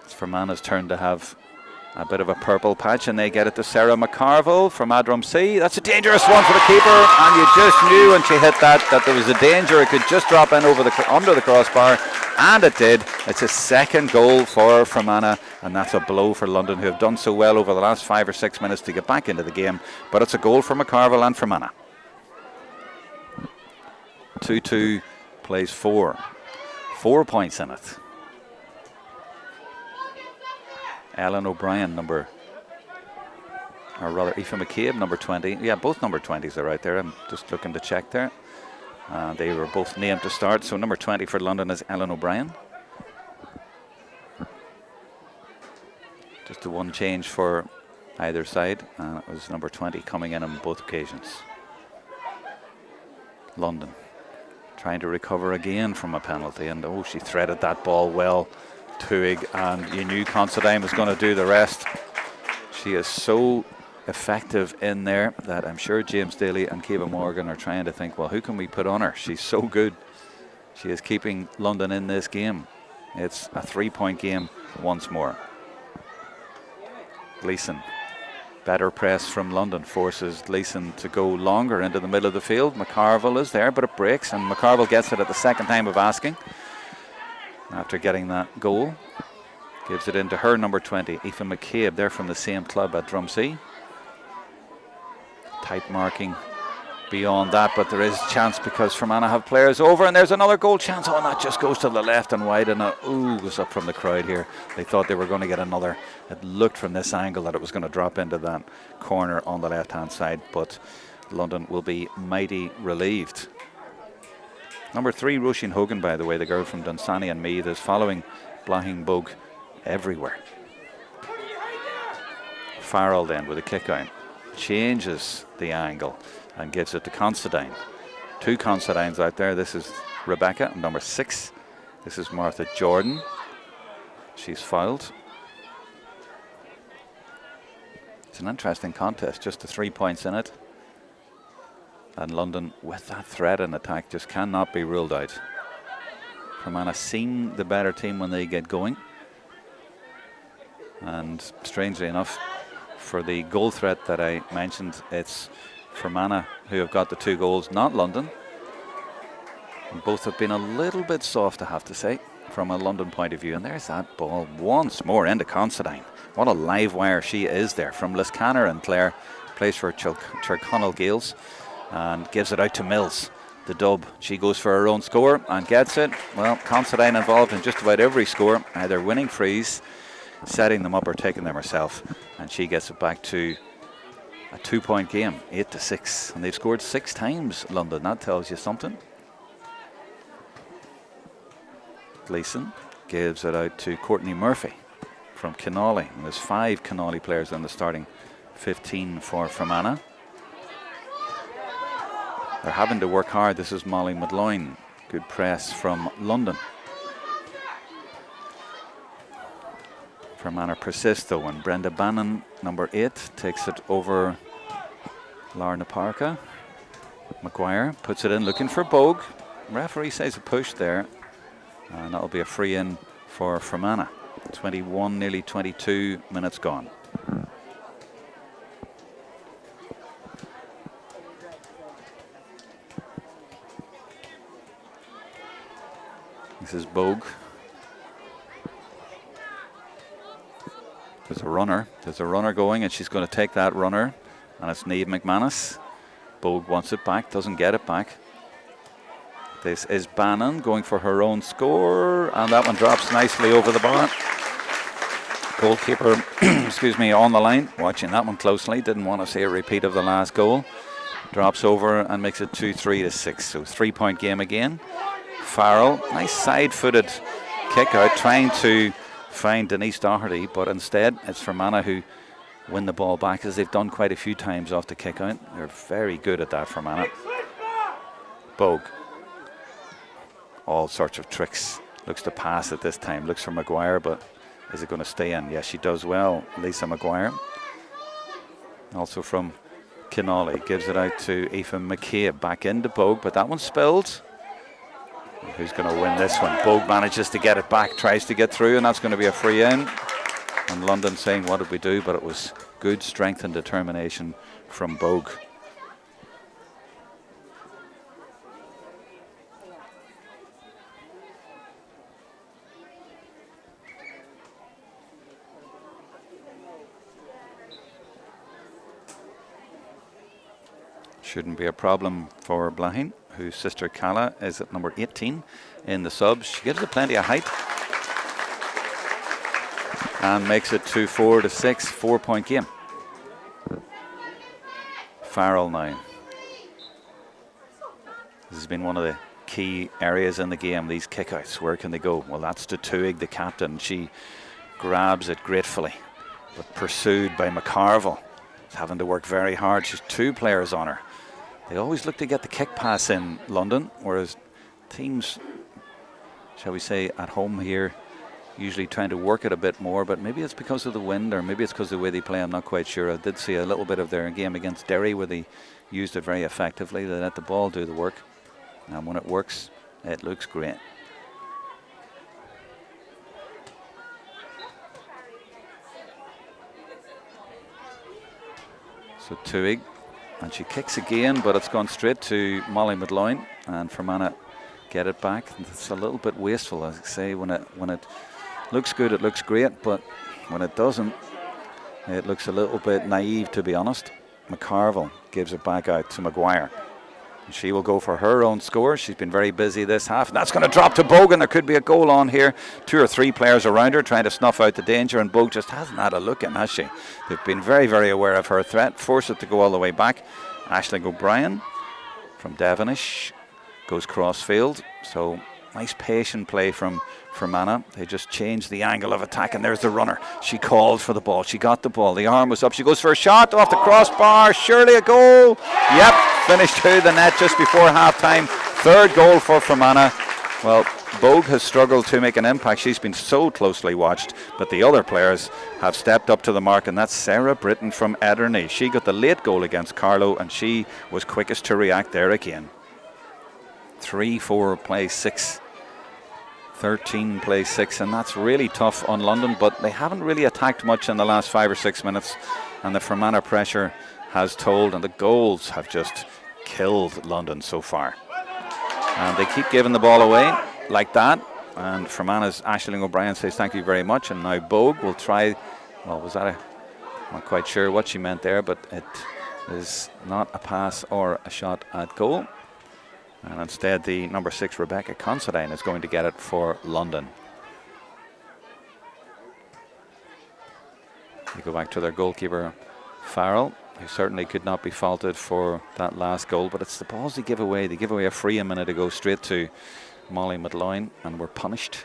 It's Fermanagh's turn to have a bit of a purple patch, and they get it to Sarah McCarville from Adrumsea. That's a dangerous one for the keeper, and you just knew when she hit that there was a danger. It could just drop in under the crossbar, and it did. It's a second goal for Fermanagh, and that's a blow for London, who have done so well over the last 5 or 6 minutes to get back into the game. But it's a goal for McCarville and Fermanagh. 2-2 plays 4. 4 points in it. Ellen O'Brien, Aoife McCabe, number 20. Yeah, both number 20s are right there. I'm just looking to check there. They were both named to start. So number 20 for London is Ellen O'Brien. Just the one change for either side. It was number 20 coming in on both occasions. London trying to recover again from a penalty. And oh, she threaded that ball well. Tuig, and you knew Considine was going to do the rest. She is so effective in there that I'm sure James Daly and Kiva Morgan are trying to think, well, who can we put on her? She's so good. She is keeping London in this game. It's a 3-point game once more. Gleeson, better press from London, forces Gleeson to go longer into the middle of the field. McCarville is there, but it breaks, and McCarville gets it at the second time of asking. After getting that goal, gives it into her number 20, Aoife McCabe. They're from the same club at Drumsea. Tight marking beyond that, but there is chance because Fermanagh have players over, and there's another goal chance. Oh, and that just goes to the left and wide, and goes up from the crowd here. They thought they were going to get another. It looked from this angle that it was going to drop into that corner on the left-hand side, but London will be mighty relieved. Number 3, Roisin Hogan, by the way, the girl from Dunsany and Meath, is following Blahing Bug everywhere. Farrell then with a kick out, changes the angle and gives it to Considine. 2 Considines out there. This is Rebecca, number 6. This is Martha Jordan. She's fouled. It's an interesting contest, just the 3 points in it. And London, with that threat and attack, just cannot be ruled out. Fermanagh seem the better team when they get going. And strangely enough, for the goal threat that I mentioned, it's Fermanagh who have got the 2 goals, not London. And both have been a little bit soft, I have to say, from a London point of view. And there's that ball once more into Considine. What a live wire she is there. From Liscannor and Clare, plays for Cherconnell Gales. And gives it out to Mills, the dub. She goes for her own score and gets it. Well, Considine involved in just about every score, either winning frees, setting them up, or taking them herself. And she gets it back to a 2-point game, 8-6. And they've scored 6 times, London. That tells you something. Gleeson gives it out to Courtney Murphy from Kinawley. And there's 5 Kinawley players in the starting 15 for Fermanagh. They're having to work hard. This is Molly Madloyne. Good press from London. Fermanagh persist though, and Brenda Bannon, number 8, takes it over Lorna Parker. Maguire puts it in, looking for Bogue. Referee says a push there, and that'll be a free in for Fermanagh. 21, nearly 22 minutes gone. This is Bogue. There's a runner. There's a runner going, and she's going to take that runner. And it's Niamh McManus. Bogue wants it back, doesn't get it back. This is Bannon going for her own score, and that one drops nicely over the bar. Goalkeeper, excuse me, on the line, watching that one closely. Didn't want to see a repeat of the last goal. Drops over and makes it 2-3-6. So 3-point game again. Farrell, nice side-footed kick out, trying to find Denise Doherty, but instead it's Fermanagh who win the ball back, as they've done quite a few times off the kick out. They're very good at that, Fermanagh. Bogue. All sorts of tricks. Looks to pass at this time. Looks for Maguire, but Is it going to stay in? Yes, she does well. Lisa Maguire. Also from Kinolly. Gives it out to Aoife McCabe. Back into Bogue, but that one's spilled. And who's going to win this one? Bogue manages to get it back, tries to get through, and that's going to be a free in. And London saying, what did we do? But it was good strength and determination from Bogue. Shouldn't be a problem for Blahin, whose sister Calla is at number 18 in the subs. She gives it plenty of height and makes it to 4-6, 4-point game. Farrell now. This has been one of the key areas in the game, these kickouts. Where can they go? Well, that's to Tuig, the captain. She grabs it gratefully, but pursued by McCarville. She's having to work very hard. She's 2 players on her. They always look to get the kick pass in London, whereas teams, shall we say, at home here, usually trying to work it a bit more, but maybe it's because of the wind, or maybe it's because of the way they play. I'm not quite sure. I did see a little bit of their game against Derry where they used it very effectively. They let the ball do the work, and when it works, it looks great. So Tuig, and she kicks again, but it's gone straight to Molly Midloin, and Fermanagh get it back. It's a little bit wasteful, as I say. When it looks good, it looks great, but when it doesn't, it looks a little bit naive, to be honest. McCarville gives it back out to Maguire. She will go for her own score. She's been very busy this half. That's going to drop to Bogue, and there could be a goal on here. 2 or 3 players around her trying to snuff out the danger, and Bogue just hasn't had a look in, has she? They've been very, very aware of her threat. Force it to go all the way back. Aisling O'Brien from Devonish goes crossfield. So nice patient play from Fermanagh. They just changed the angle of attack, and there's the runner. She called for the ball. She got the ball. The arm was up. She goes for a shot off the crossbar. Surely a goal. Yep, finished to the net just before half-time. 3rd goal for Fermanagh. Well, Bogue has struggled to make an impact. She's been so closely watched, but the other players have stepped up to the mark, and that's Sarah Britton from Ederney. She got the late goal against Carlow, and she was quickest to react there again. 3-4 plays 6. 13 plays 6, and that's really tough on London, but they haven't really attacked much in the last 5 or 6 minutes, and the Fermanagh pressure has told, and the goals have just killed London so far. And they keep giving the ball away like that, and Fermanagh's Aisling O'Brien says thank you very much, and now Bogue will try. Well, was that I'm not quite sure what she meant there, but it is not a pass or a shot at goal. And instead, the number 6, Rebecca Considine, is going to get it for London. They go back to their goalkeeper, Farrell, who certainly could not be faulted for that last goal. But it's the balls they give away. They give away a free a minute ago straight to Molly Midloin, and were punished.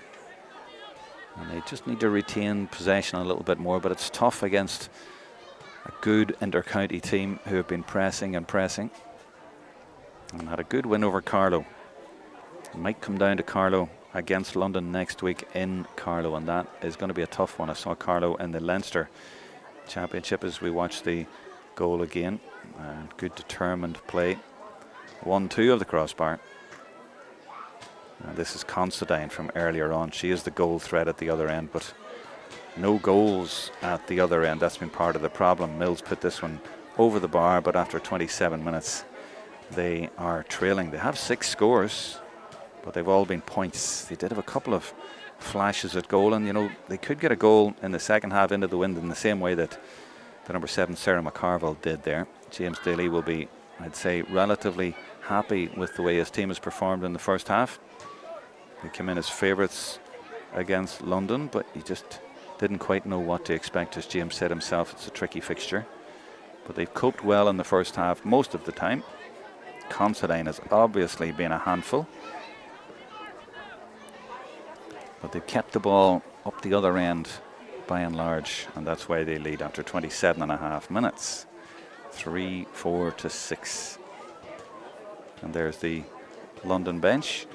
And they just need to retain possession a little bit more. But it's tough against a good inter-county team who have been pressing and pressing. And had a good win over Carlow. It might come down to Carlow against London next week in Carlow, and that is going to be a tough one. I saw Carlow in the Leinster Championship as we watched the goal again. And good determined play. 1-2 of the crossbar. And this is Considine from earlier on. She is the goal threat at the other end, but no goals at the other end. That's been part of the problem. Mills put this one over the bar, but after 27 minutes they are trailing. They have 6 scores, but they've all been points. They did have a couple of flashes at goal, and you know, they could get a goal in the second half into the wind in the same way that the number 7 Sarah McCarville did there. James Daly will be, I'd say, relatively happy with the way his team has performed in the first half. They came in as favourites against London, but he just didn't quite know what to expect. As James said himself, it's a tricky fixture, but they've coped well in the first half most of the time. Considine has obviously been a handful, but they've kept the ball up the other end by and large, and that's why they lead after 27.5 minutes. 3-4-6. And there's the London bench.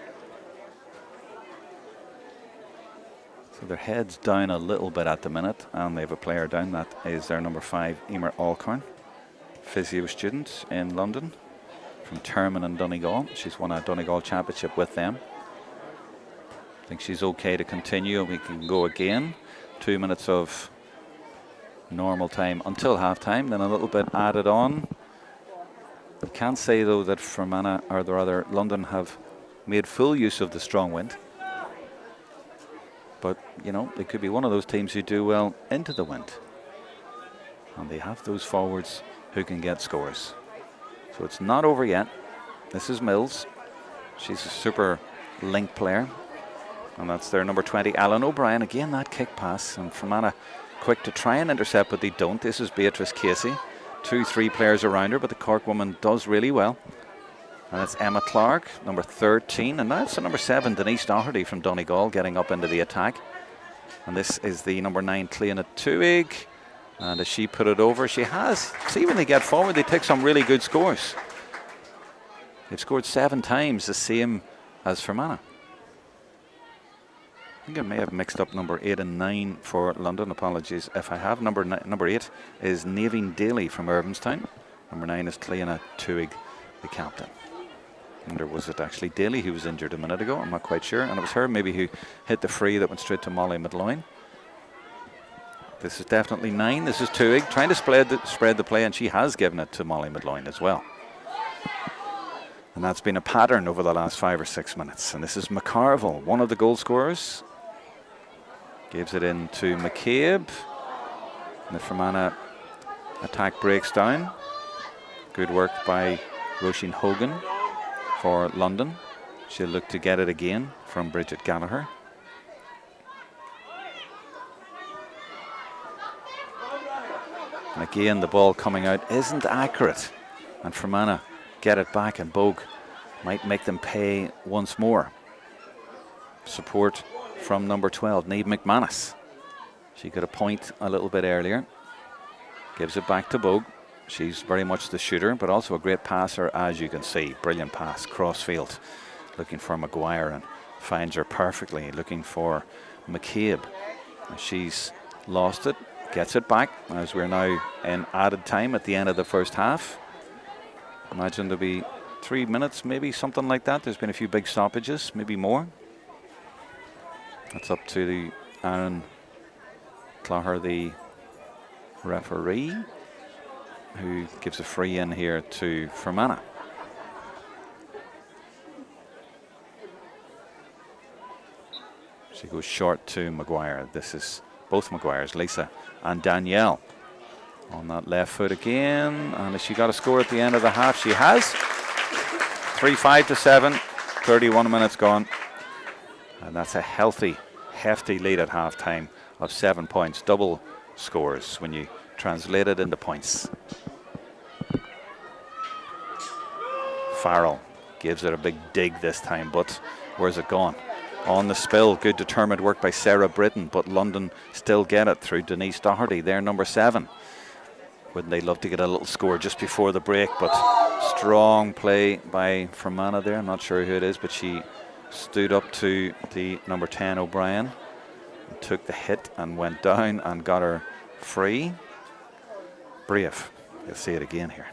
So their head's down a little bit at the minute, and they have a player down. That is their number 5, Emer Alcorn, physio student in London from Terman and Donegal. She's won a Donegal championship with them. I think she's okay to continue. We can go again. 2 minutes of normal time until half time, then a little bit added on. I can't say though that Fermanagh, or rather London, have made full use of the strong wind. But, you know, they could be one of those teams who do well into the wind. And they have those forwards who can get scores. So it's not over yet. This is Mills. She's a super link player. And that's their number 20, Alan O'Brien. Again, that kick pass. And Fermanagh quick to try and intercept, but they don't. This is Beatrice Casey. 2-3 players around her, but the Cork woman does really well. And it's Emma Clark, number 13. And now it's the number 7, Denise Doherty from Donegal, getting up into the attack. And this is the number 9, Cleana Tuig. And as she put it over, she has. See, when they get forward, they take some really good scores. They've scored 7 times, the same as Fermanagh. I think I may have mixed up number 8 and 9 for London. Apologies if I have. Number 8 is Naveen Daly from Urbanstown. Number 9 is Cleana Tuig, the captain. I wonder, was it actually Daly who was injured a minute ago? I'm not quite sure. And it was her maybe who hit the free that went straight to Molly McLoyne. This is definitely 9. This is Tuig trying to spread the play, and she has given it to Molly McLoyne as well. And that's been a pattern over the last 5 or 6 minutes. And this is McCarville, one of the goal scorers. Gives it in to McCabe. And the Fermanagh attack breaks down. Good work by Roisin Hogan for London. She'll look to get it again from Bridget Gallagher. And again, the ball coming out isn't accurate. And Fermanagh get it back, and Bogue might make them pay once more. Support from number 12, Niamh McManus. She got a point a little bit earlier. Gives it back to Bogue. She's very much the shooter, but also a great passer, as you can see. Brilliant pass, crossfield, looking for Maguire, and finds her perfectly, looking for McCabe. She's lost it, gets it back, as we're now in added time at the end of the first half. Imagine there'll be 3 minutes, maybe something like that. There's been a few big stoppages, maybe more. That's up to the Aaron Clogher, the referee, who gives a free in here to Fermanagh. She goes short to Maguire. This is both Maguires, Lisa and Danielle. On that left foot again. And has she got a score at the end of the half? She has. 3-5 to 7. 31 minutes gone. And that's a healthy, hefty lead at half time of 7 points. Double scores when you translate it into points. Farrell gives it a big dig this time, but where's it gone? On the spill, good determined work by Sarah Britton, but London still get it through Denise Doherty, their number 7. Wouldn't they love to get a little score just before the break, but strong play by Fermanagh there. I'm not sure who it is, but she stood up to the number 10, O'Brien, and took the hit and went down and got her free. Brave. You'll see it again here.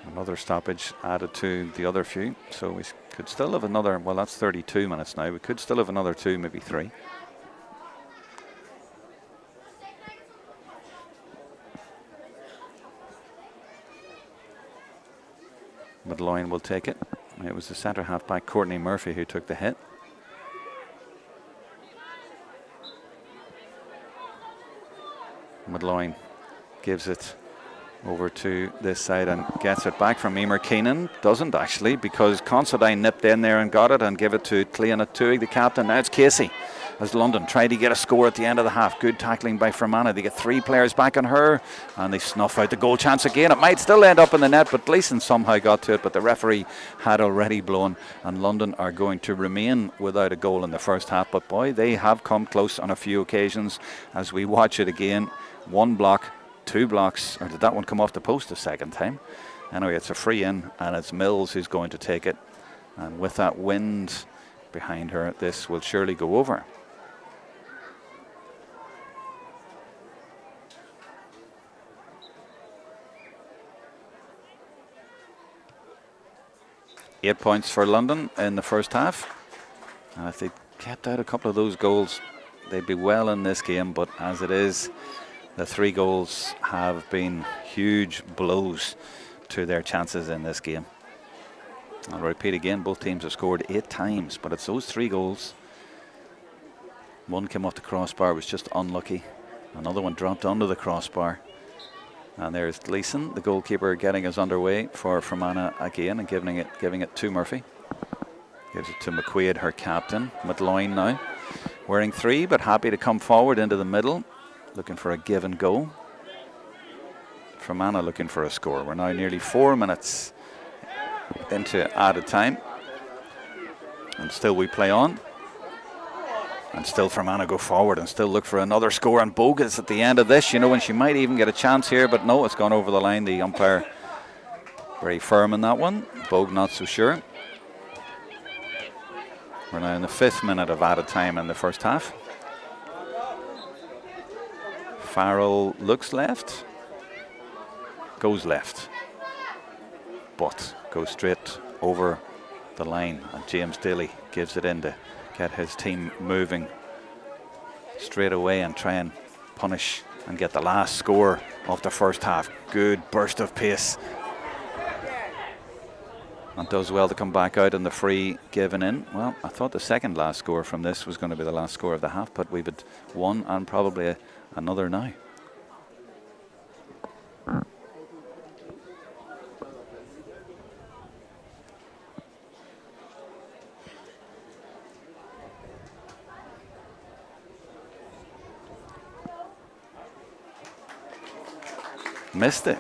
Another stoppage added to the other few, so we could still have another, well, that's 32 minutes now. We could still have another 2, maybe 3. McLoyne will take it. It was the centre half back, Courtney Murphy, who took the hit. McLoyne gives it over to this side and gets it back from Emer Keenan. Doesn't actually, because Considine nipped in there and got it and give it to Cleana Tuig, the captain. Now it's Casey as London tried to get a score at the end of the half. Good tackling by Fermanagh. They get 3 players back on her and they snuff out the goal chance again. It might still end up in the net, but Gleeson somehow got to it, but the referee had already blown, and London are going to remain without a goal in the first half. But boy, they have come close on a few occasions. As we watch it again, 1 block, 2 blocks, or did that one come off the post a second time? Anyway, it's a free in, and it's Mills who's going to take it. And with that wind behind her, this will surely go over. Eight points for London in the first half. And if they kept out a couple of those goals, they'd be well in this game. But as it is, the 3 goals have been huge blows to their chances in this game. I'll repeat again, both teams have scored 8 times, but it's those 3 goals. One came off the crossbar, was just unlucky. Another one dropped under the crossbar. And there's Gleeson, the goalkeeper, getting us underway for Fermanagh again and giving it to Murphy. Gives it to McQuaid, her captain. McLoyne now wearing 3, but happy to come forward into the middle, looking for a give and go. Fermanagh looking for a score. We're now nearly 4 minutes into added time, and still we play on. And still Fermanagh go forward and still look for another score. And Bogus at the end of this, you know, and she might even get a chance here, but no, it's gone over the line. The umpire very firm in that one. Bogue not so sure. We're now in the 5th minute of added time in the first half. Farrell looks left, goes left, but goes straight over the line. And James Daly gives it in to get his team moving straight away and try and punish and get the last score of the first half. Good burst of pace. And does well to come back out in the free given in. Well, I thought the second last score from this was going to be the last score of the half, but we've had one and probably another now. Missed it.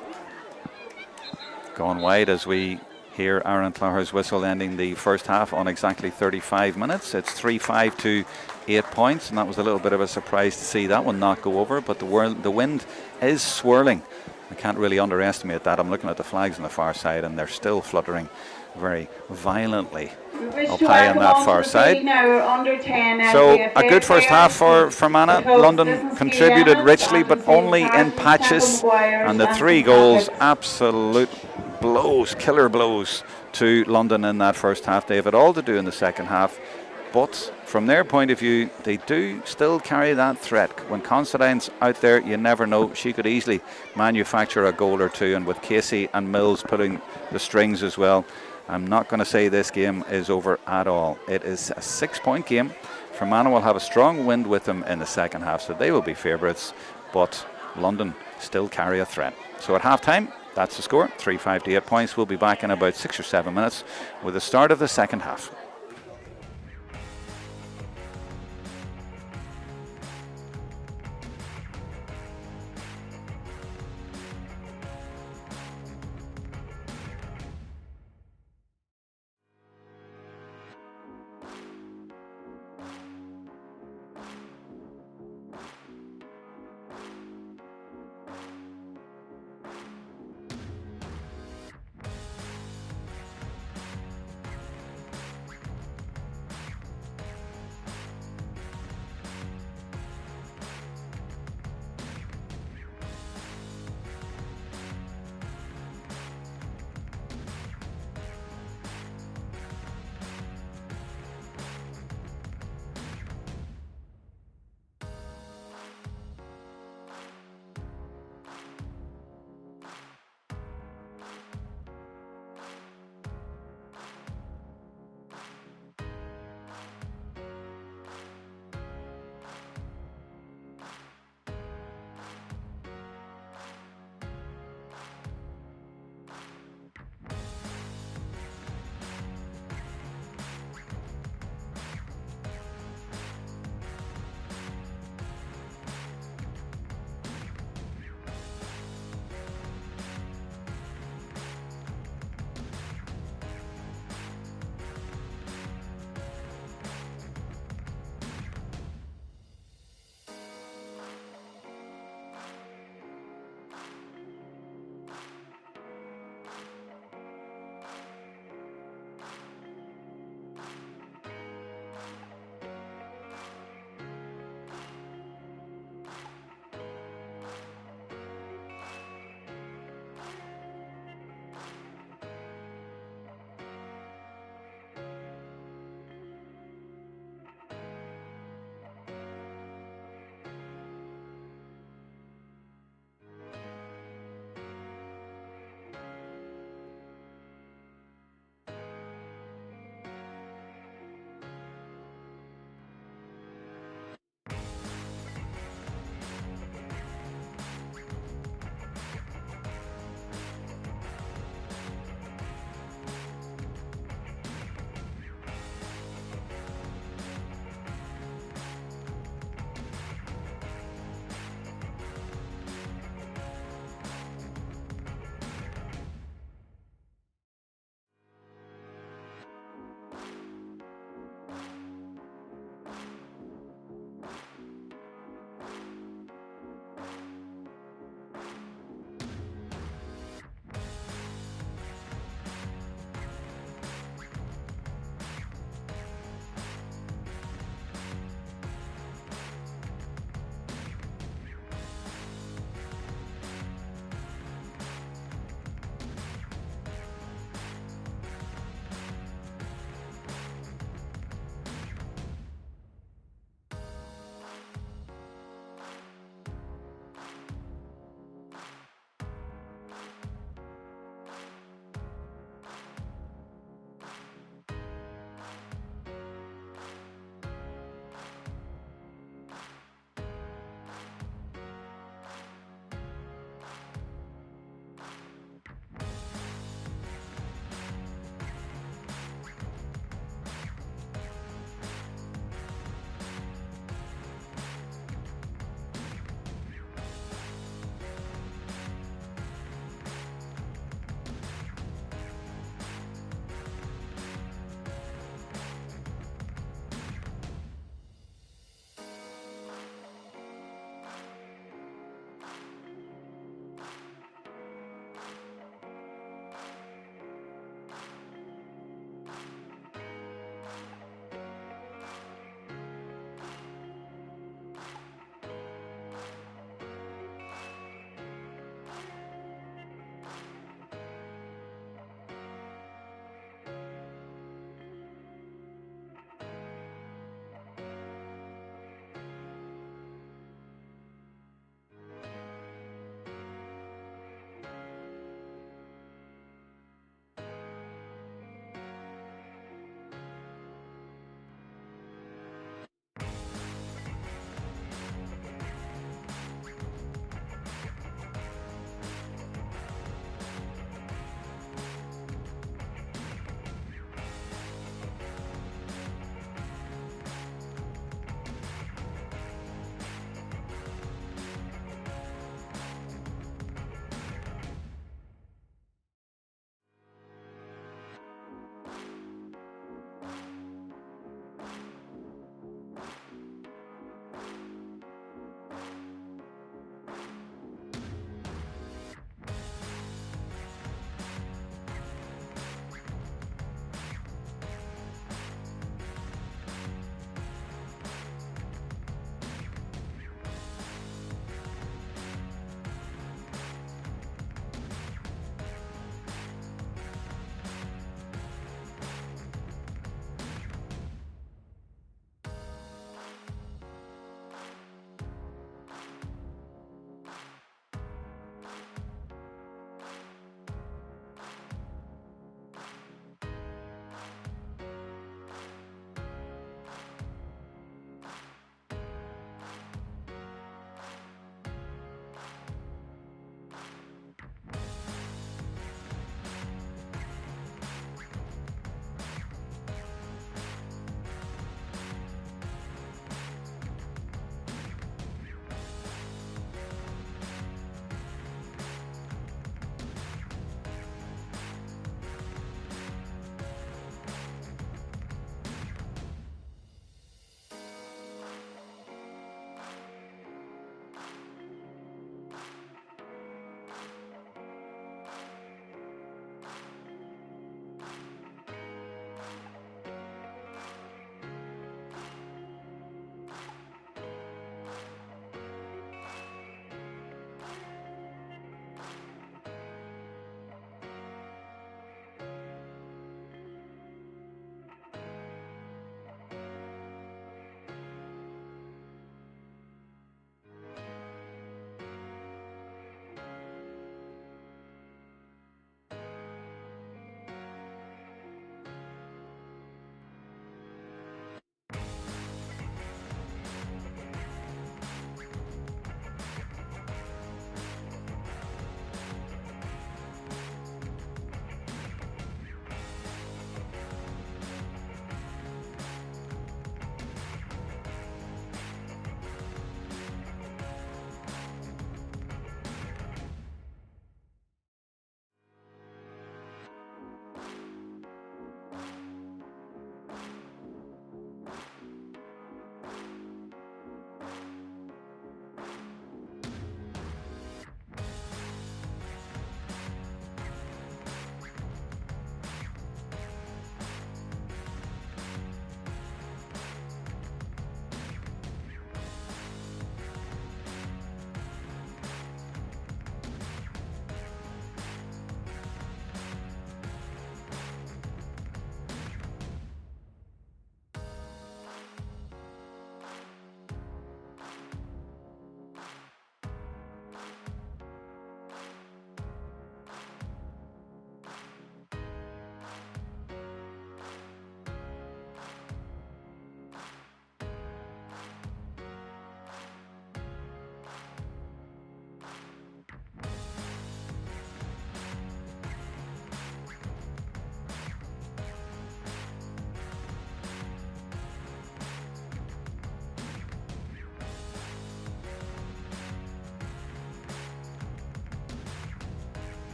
Gone wide as we hear Aaron Clogher's whistle ending the first half on exactly 35 minutes. It's 3-5 to 8 points, and that was a little bit of a surprise to see that one not go over, but the wind is swirling. I can't really underestimate that. I'm looking at the flags on the far side, and they're still fluttering very violently up high on that far side. So a good first half for Fermanagh. London contributed richly, but only in patches, and the 3 goals, absolute blows, killer blows to London in that first half. They have it all to do in the second half, but from their point of view, they do still carry that threat. When Considine's out there, you never know. She could easily manufacture a goal or two, and with Casey and Mills pulling the strings as well, I'm not going to say this game is over at all. It is a 6-point game. Fermanagh will have a strong wind with them in the second half, so they will be favourites, but London still carry a threat. So at half-time, that's the score, 3-5 to 8 points. We'll be back in about 6 or 7 minutes with the start of the second half.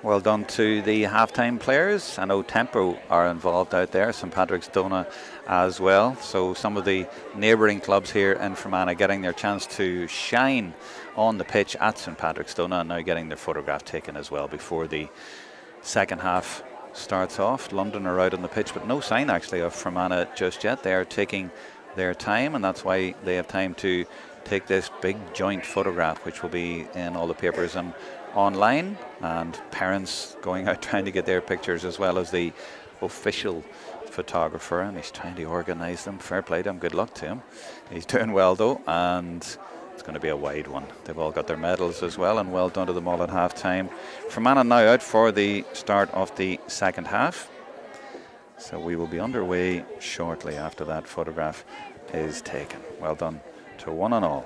Well done to the halftime players. I know Tempo are involved out there, St Patrick's Donagh as well. So some of the neighbouring clubs here in Fermanagh getting their chance to shine on the pitch at St Patrick's Donagh, and now getting their photograph taken as well before the second half starts off. London are out on the pitch, but no sign actually of Fermanagh just yet. They are taking their time, and that's why they have time to take this big joint photograph, which will be in all the papers and online, and parents going out trying to get their pictures, as well as the official photographer, and he's trying to organise them. Fair play to him, good luck to him. He's doing well though, and it's going to be a wide one. They've all got their medals as well, and well done to them all at half time. Fermanagh now out for the start of the second half, so we will be underway shortly after that photograph is taken. Well done to one and all.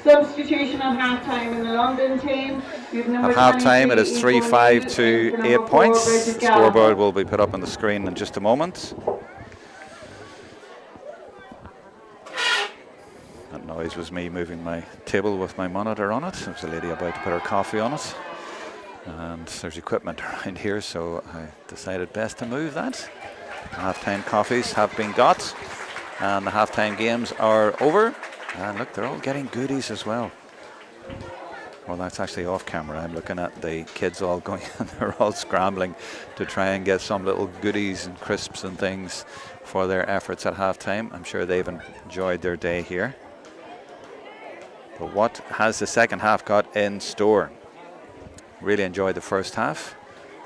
Substitution at half-time in the London team. At half-time it is 3-5 to 8 points. The scoreboard will be put up on the screen in just a moment. That noise was me moving my table with my monitor on it. There was a lady about to put her coffee on it. And there's equipment around here, so I decided best to move that. Half-time coffees have been got, and the half-time games are over. And look, they're all getting goodies as well. Well, that's actually off camera. I'm looking at the kids all going, and they're all scrambling to try and get some little goodies and crisps and things for their efforts at halftime. I'm sure they've enjoyed their day here. But what has the second half got in store? Really enjoyed the first half.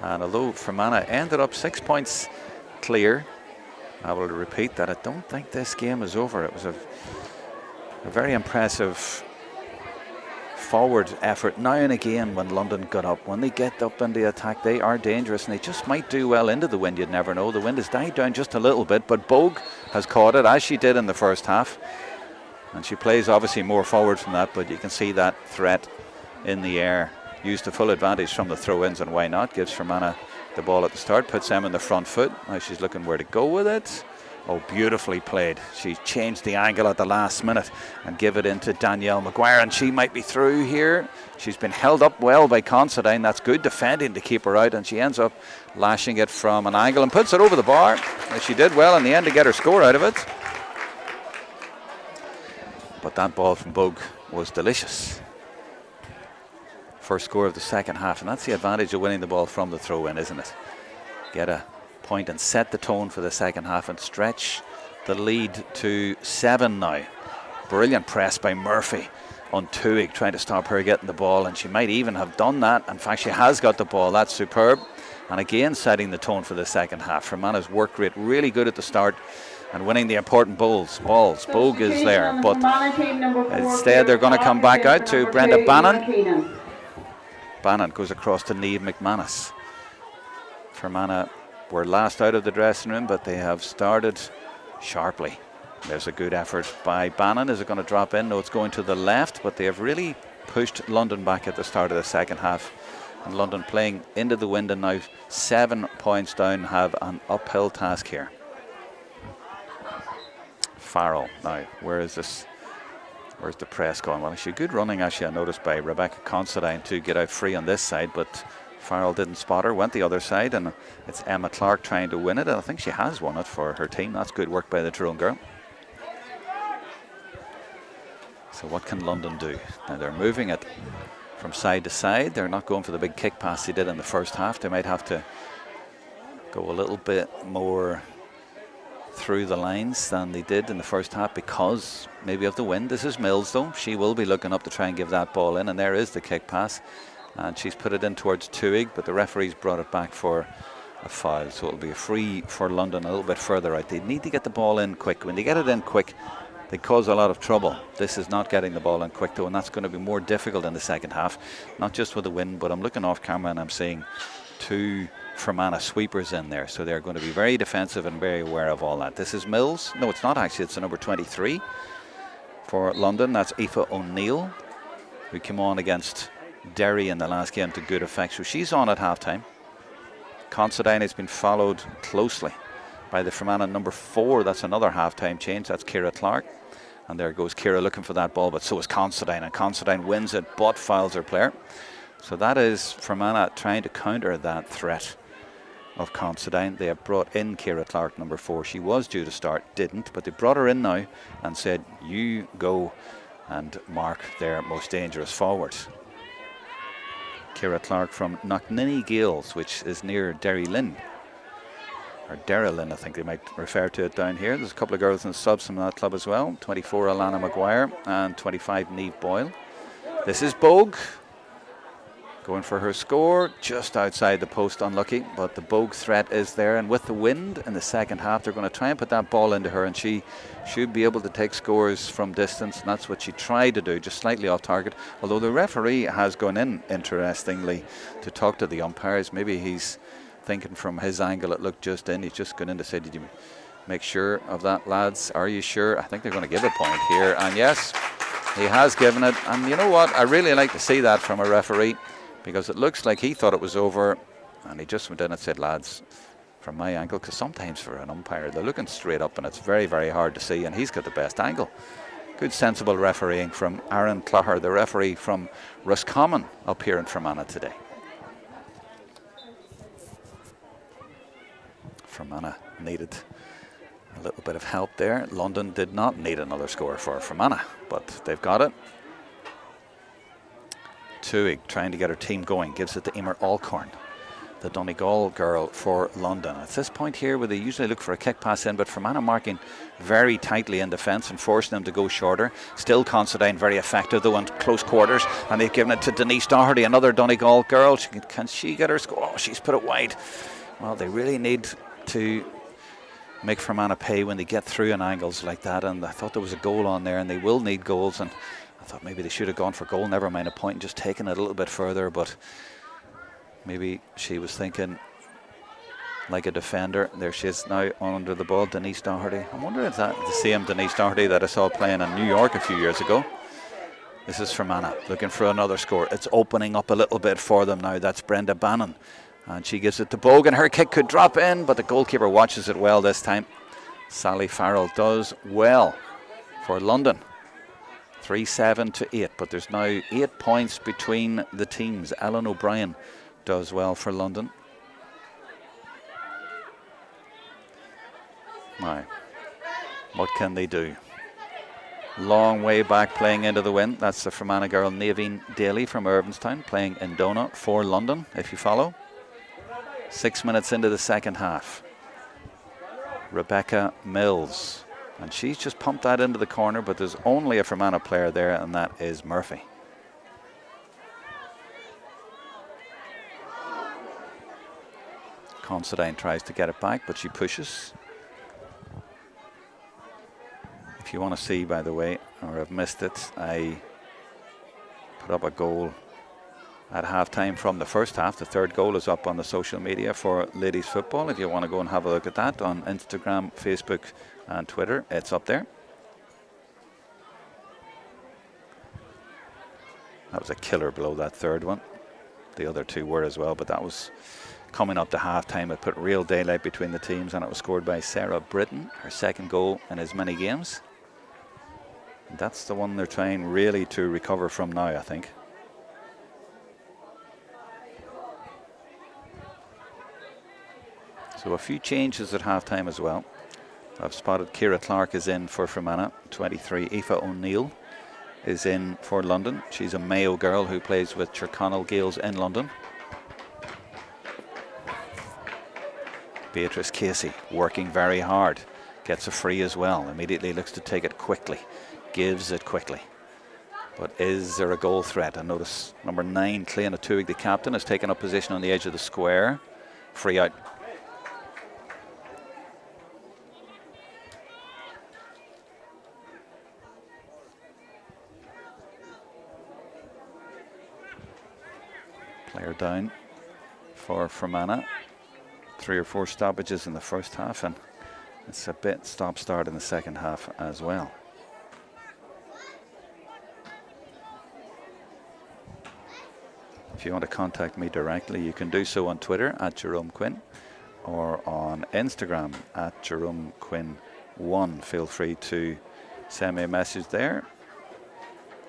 And although Fermanagh ended up 6 points clear, I will repeat that I don't think this game is over. It was a very impressive forward effort now and again when London got up. When they get up in the attack, they are dangerous, and they just might do well into the wind. You'd never know. The wind has died down just a little bit, but Bogue has caught it, as she did in the first half, and she plays obviously more forward from that, but you can see that threat in the air. Used to full advantage from the throw-ins, and why not? Gives Fermanagh the ball at the start, puts them in the front foot. Now she's looking where to go with it. Oh, beautifully played. She changed the angle at the last minute and give it into Danielle Maguire, and she might be through here. She's been held up well by Considine. That's good defending to keep her out, and she ends up lashing it from an angle and puts it over the bar. And she did well in the end to get her score out of it. But that ball from Bogue was delicious. First score of the second half, and that's the advantage of winning the ball from the throw-in, isn't it? Get a point and set the tone for the second half and stretch the lead to 7 now. Brilliant press by Murphy on Tuig, trying to stop her getting the ball, and she might even have done that. In fact, she has got the ball. That's superb. And again, setting the tone for the second half. Fermanagh's work rate really good at the start and winning the important balls. Bogue is there, but instead they're going to come back out to Brenda Bannon. Bannon goes across to Niamh McManus. Fermanagh were last out of the dressing room, but they have started sharply. There's a good effort by Bannon. Is it going to drop in? No, it's going to the left, but they have really pushed London back at the start of the second half. And London playing into the wind, and now 7 points down, have an uphill task here. Farrell now, where is this? Where's the press going? Well, actually good running, actually, I noticed, by Rebecca Considine to get out free on this side, but Farrell didn't spot her, went the other side, and it's Emma Clark trying to win it, and I think she has won it for her team. That's good work by the Tyrone girl. So what can London do? Now they're moving it from side to side. They're not going for the big kick pass they did in the first half. They might have to go a little bit more through the lines than they did in the first half because maybe of the wind. This is Mills though. She will be looking up to try and give that ball in, and there is the kick pass, and she's put it in towards Tuig, but the referee's brought it back for a foul, so it'll be a free for London a little bit further out. They need to get the ball in quick. When they get it in quick, they cause a lot of trouble. This is not getting the ball in quick though, and that's going to be more difficult in the second half, not just with the wind, but I'm looking off camera and I'm seeing two Fermanagh sweepers in there, so they're going to be very defensive and very aware of all that. This is Mills. No, it's not actually. It's the number 23 for London. That's Aoife O'Neill, who came on against Derry in the last game to good effect. So she's on at halftime. Considine has been followed closely by the Fermanagh number 4. That's another halftime change. That's Ciara Clark. And there goes Ciara looking for that ball, but so is Considine, and Considine wins it but fouls her player. So that is Fermanagh trying to counter that threat of Considine. They have brought in Ciara Clark, number 4. She was due to start, didn't, but they brought her in now and said, you go and mark their most dangerous forward. Ciara Clark from Knockninny Gales, which is near Derry Lynn. Or Derrylin, I think they might refer to it down here. There's a couple of girls in the subs from that club as well. 24, Alana Maguire, and 25, Niamh Boyle. This is Bogue going for her score, just outside the post, unlucky, but the Bogue threat is there, and with the wind in the second half, they're going to try and put that ball into her, and she should be able to take scores from distance, and that's what she tried to do, just slightly off target, although the referee has gone in, interestingly, to talk to the umpires. Maybe he's thinking from his angle it looked just in. He's just gone in to say, did you make sure of that, lads? Are you sure? I think they're going to give a point here, and yes, he has given it. And you know what, I really like to see that from a referee, because it looks like he thought it was over, and he just went in and said, lads, from my angle, because sometimes for an umpire they're looking straight up and it's very, very hard to see, and he's got the best angle. Good sensible refereeing from Aaron Clogher, the referee from Roscommon up here in Fermanagh today. Fermanagh needed a little bit of help there. London did not need another score for Fermanagh, but they've got it. Tuig trying to get her team going, gives it to Emer Alcorn, the Donegal girl for London. At this point here where they usually look for a kick pass in, but Fermanagh marking very tightly in defence and forcing them to go shorter. Still Considine very effective though in close quarters, and they've given it to Denise Doherty, another Donegal girl. Can she get her score? Oh, she's put it wide. Well, they really need to make Fermanagh pay when they get through in angles like that, and I thought there was a goal on there, and they will need goals, and I thought maybe they should have gone for goal, never mind a point, and just taken it a little bit further, but maybe she was thinking like a defender. There she is now under the ball, Denise Doherty. I'm wondering if that's the same Denise Doherty that I saw playing in New York a few years ago. This is Fermanagh looking for another score. It's opening up a little bit for them now. That's Brenda Bannon, and she gives it to Bogue, and her kick could drop in, but the goalkeeper watches it well this time. Sally Farrell does well for London. 3-7 to 8, but there's now 8 points between the teams. Ellen O'Brien does well for London. Now, what can they do? Long way back playing into the wind. That's the Fermanagh girl Naveen Daly from Irvinstown playing in Donagh for London, if you follow. 6 minutes into the second half. Rebecca Mills. And she's just pumped that into the corner, but there's only a Fermanagh player there, and that is Murphy. Considine tries to get it back, but she pushes. If you want to see, by the way, or I've missed it, I put up a goal at half-time from the first half. The third goal is up on the social media for ladies football. If you want to go and have a look at that on Instagram, Facebook and Twitter, it's up there. That was a killer blow, that third one. The other two were as well, but that was coming up to half-time. It put real daylight between the teams, and it was scored by Sarah Britton, her second goal in as many games. And that's the one they're trying really to recover from now, I think. So a few changes at half-time as well. I've spotted Ciara Clark is in for Fermanagh. 23, Aoife O'Neill is in for London. She's a Mayo girl who plays with Tyrconnell Gales in London. Beatrice Casey working very hard. Gets a free as well. Immediately looks to take it quickly. Gives it quickly. But is there a goal threat? I notice number 9, Cleana Tuig, the captain, has taken up position on the edge of the square. Free out. Player down for Fermanagh. 3 or 4 stoppages in the first half, and it's a bit stop-start in the second half as well. If you want to contact me directly, you can do so on Twitter at Jerome Quinn or on Instagram at Jerome Quinn 1. Feel free to send me a message there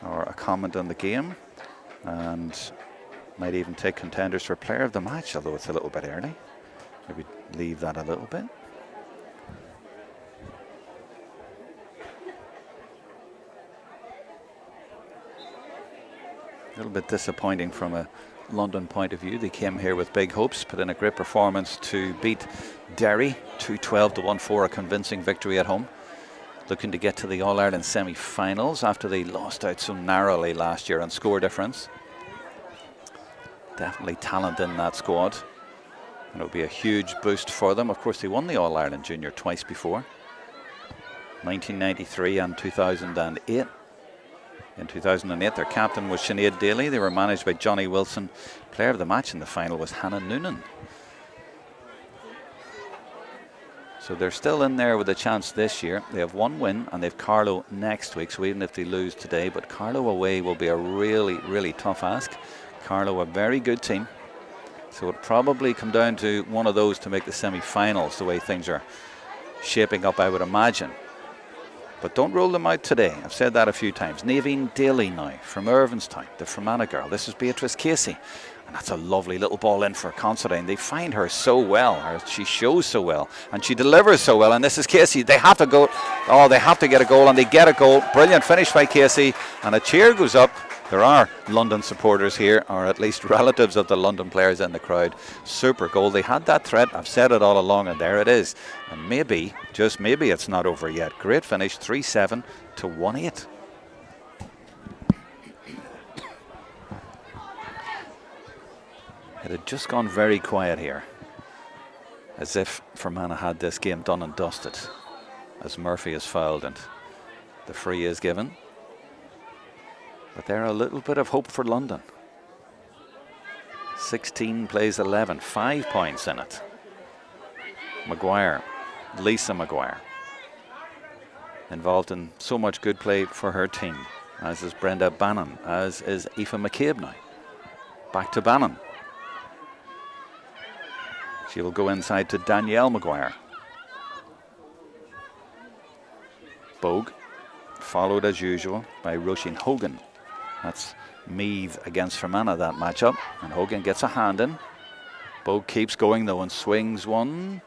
or a comment on the game, and might even take contenders for player of the match, although it's a little bit early. Maybe leave that a little bit. A little bit disappointing from a London point of view. They came here with big hopes, put in a great performance to beat Derry 212 to 1-4, a convincing victory at home. Looking to get to the All-Ireland semi-finals after they lost out so narrowly last year on score difference. Definitely talent in that squad, and it'll be a huge boost for them. Of course, they won the All-Ireland Junior twice before, 1993 and 2008. In 2008, their captain was Sinead Daly. They were managed by Johnny Wilson. Player of the match in the final was Hannah Noonan. So they're still in there with a chance this year. They have one win, and they have Carlow next week. So even if they lose today, but Carlow away will be a really, really tough ask. Carlow, a very good team. So it'll probably come down to one of those to make the semi-finals, the way things are shaping up, I would imagine. But don't rule them out today. I've said that a few times. Naveen Daly now from Irvinstown, the Fermanagh girl. This is Beatrice Casey. And that's a lovely little ball in for Considine. They find her so well. She shows so well. And she delivers so well. And this is Casey. They have to go. Oh, they have to get a goal. And they get a goal. Brilliant finish by Casey. And a cheer goes up. There are London supporters here, or at least relatives of the London players in the crowd. Super goal. They had that threat. I've said it all along, and there it is. And maybe, just maybe, it's not over yet. Great finish, 3-7 to 1-8. It had just gone very quiet here, as if Fermanagh had this game done and dusted, as Murphy is fouled and the free is given. But there are a little bit of hope for London. 16 plays 11, 5 points in it. Maguire, Lisa Maguire, involved in so much good play for her team, as is Brenda Bannon, as is Aoife McCabe now. Back to Bannon. She will go inside to Danielle Maguire. Bogue, followed as usual by Roisin Hogan. That's Meath against Fermanagh, that matchup. And Hogan gets a hand in. Bogue keeps going though and swings one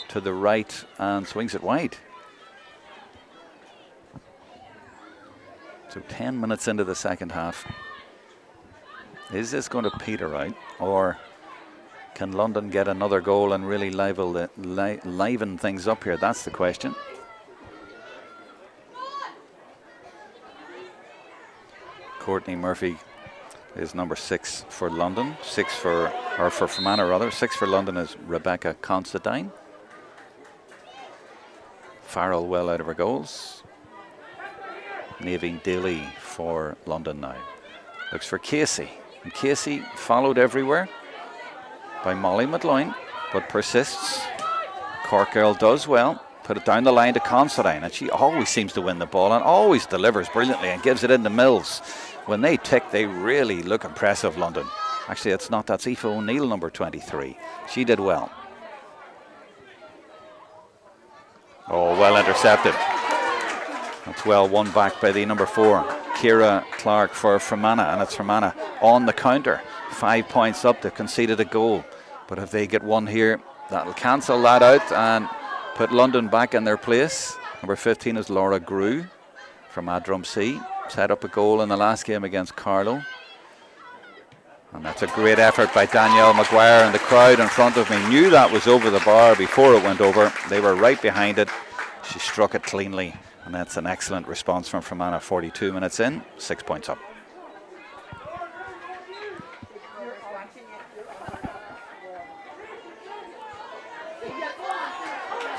to the right and swings it wide. So 10 minutes into the second half. Is this going to peter out, or can London get another goal and really liven things up here? That's the question. Courtney Murphy is number 6 for London. For Fermanagh rather. 6 for London is Rebecca Considine. Farrell well out of her goals. Naveen Daly for London now. Looks for Casey. And Casey followed everywhere by Molly McLoyne, but persists. Cork girl does well. Put it down the line to Considine, and she always seems to win the ball and always delivers brilliantly and gives it into Mills. When they tick, they really look impressive, London. Actually, it's not. That's Aoife O'Neill, number 23. She did well. Oh, well intercepted. That's well won back by the number 4, Ciara Clark for Fermanagh, and it's Fermanagh on the counter. 5 points up. They've conceded a goal, but if they get one here, that'll cancel that out and put London back in their place. Number 15 is Laura Grew from Adrumsea. Set up a goal in the last game against Carlow. And that's a great effort by Danielle Maguire, and the crowd in front of me knew that was over the bar before it went over. They were right behind it. She struck it cleanly, and that's an excellent response from Fermanagh. 42 minutes in, 6 points up.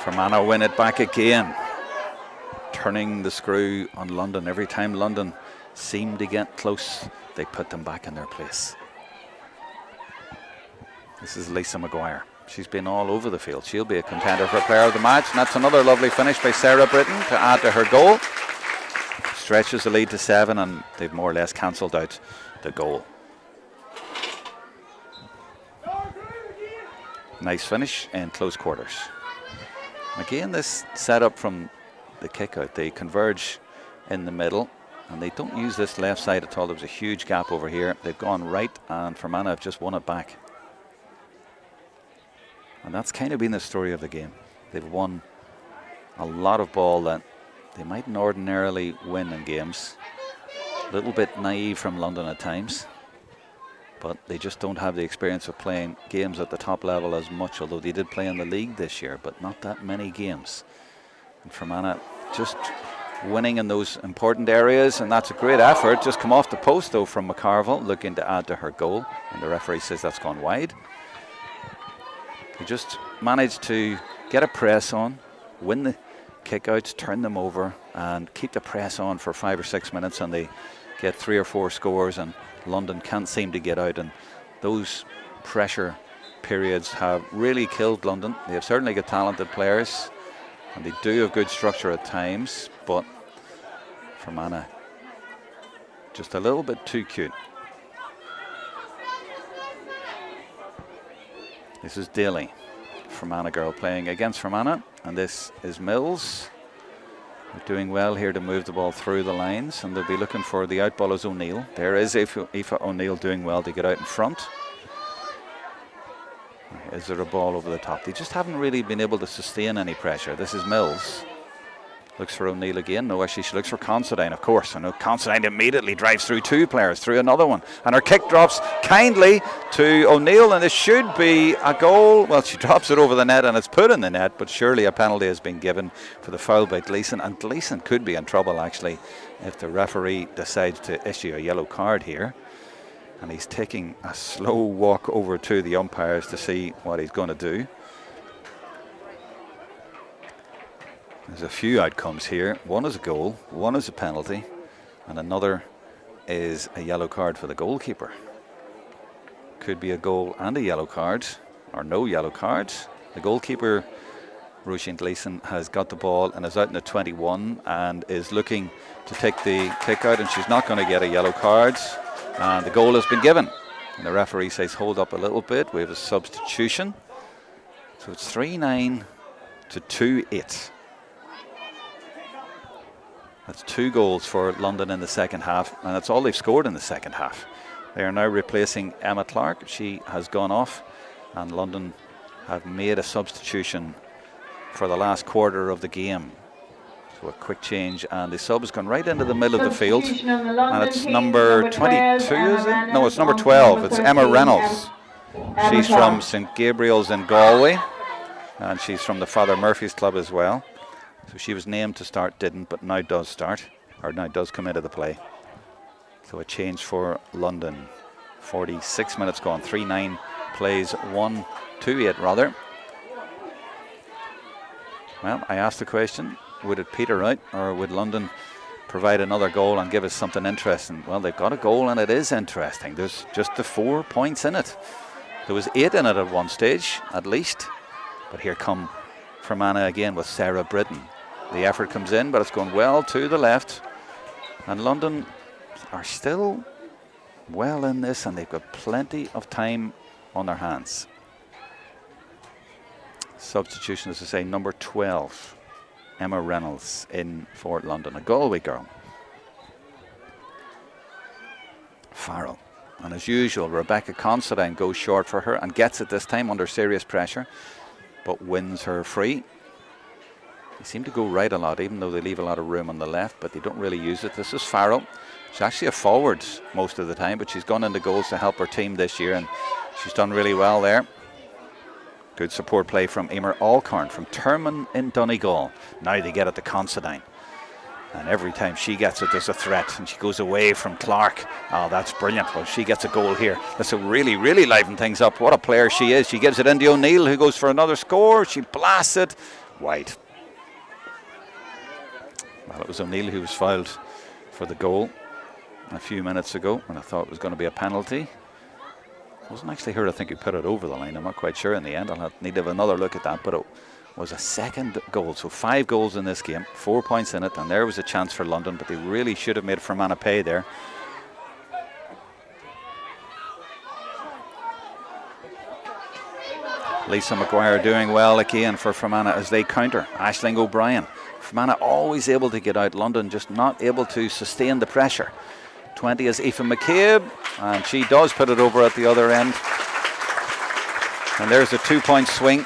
Fermanagh win it back again, turning the screw on London. Every time London seemed to get close, they put them back in their place. This is Lisa Maguire. She's been all over the field. She'll be a contender for player of the match, and that's another lovely finish by Sarah Britton to add to her goal. Stretches the lead to 7, and they've more or less cancelled out the goal. Nice finish in close quarters. Again, this setup from the kick out, they converge in the middle. And they don't use this left side at all. There was a huge gap over here. They've gone right, and Fermanagh have just won it back. And that's kind of been the story of the game. They've won a lot of ball that they mightn't ordinarily win in games. A little bit naive from London at times, but they just don't have the experience of playing games at the top level as much, although they did play in the league this year, but not that many games. And Fermanagh just winning in those important areas, and that's a great effort. Just come off the post though from McCarville, looking to add to her goal, and the referee says that's gone wide. They just managed to get a press on, win the kickouts, turn them over, and keep the press on for 5 or 6 minutes, and they get 3 or 4 scores, and London can't seem to get out. And those pressure periods have really killed London. They have certainly got talented players, and they do have good structure at times, but Fermanagh just a little bit too cute. This is Daly, Fermanagh girl, playing against Fermanagh, and this is Mills. They're doing well here to move the ball through the lines, and they'll be looking for the out ball as O'Neill. There is Aoife O'Neill doing well to get out in front. Is there a ball over the top? They just haven't really been able to sustain any pressure. This is Mills. Looks for O'Neill again. No, actually she looks for Considine, of course. I know Considine immediately drives through 2 players, through another one. And her kick drops kindly to O'Neill, and this should be a goal. Well, she drops it over the net and it's put in the net, but surely a penalty has been given for the foul by Gleeson. And Gleeson could be in trouble, actually, if the referee decides to issue a yellow card here. And he's taking a slow walk over to the umpires to see what he's going to do. There's a few outcomes here. One is a goal, one is a penalty, and another is a yellow card for the goalkeeper. Could be a goal and a yellow card, or no yellow cards. The goalkeeper, Roisin Gleeson, has got the ball and is out in the 21 and is looking to take the kick out, and she's not going to get a yellow card. And the goal has been given. And the referee says hold up a little bit. We have a substitution. So it's 3-9 to 2-8. That's 2 goals for London in the second half, and that's all they've scored in the second half. They are now replacing Emma Clark. She has gone off, and London have made a substitution for the last quarter of the game. So a quick change, and the sub has gone right into the middle of the field. And it's number 22, is it? No, it's number 12. It's Emma Reynolds. She's from St Gabriel's in Galway, and she's from the Father Murphy's Club as well. So she was named to start, didn't, but now does start, or now does come into the play. So a change for London. 46 minutes gone, 3-9 plays 1-2-8 rather. Well, I asked the question, would it peter out, or would London provide another goal and give us something interesting? Well, they've got a goal and it is interesting. There's just the 4 points in it. There was 8 in it at one stage, at least. But here come Fermanagh again with Sarah Britton. The effort comes in, but it's going well to the left. And London are still well in this, and they've got plenty of time on their hands. Substitution, as I say, number 12. Emma Reynolds in for London, a Galway girl. Farrell. And as usual, Rebecca Considine goes short for her and gets it this time under serious pressure, but wins her free. They seem to go right a lot, even though they leave a lot of room on the left, but they don't really use it. This is Farrell. She's actually a forward most of the time, but she's gone into goals to help her team this year, and she's done really well there. Good support play from Emer Alcorn from Termon in Donegal. Now they get it to Considine. And every time she gets it, there's a threat, and she goes away from Clark. Oh, that's brilliant. Well, she gets a goal here. This will really, really liven things up. What a player she is. She gives it into O'Neill, who goes for another score. She blasts it wide. Well, it was O'Neill who was fouled for the goal a few minutes ago, and I thought it was going to be a penalty. It wasn't actually her, I think, who put it over the line. I'm not quite sure in the end. I'll need to have another look at that, but it was a second goal. So 5 goals in this game, 4 points in it, and there was a chance for London, but they really should have made Fermanagh pay there. Lisa McGuire doing well again for Fermanagh as they counter. Aisling O'Brien. Fermanagh always able to get out. London just not able to sustain the pressure. 20 is Aoife McCabe, and she does put it over at the other end. And there's a 2-point swing.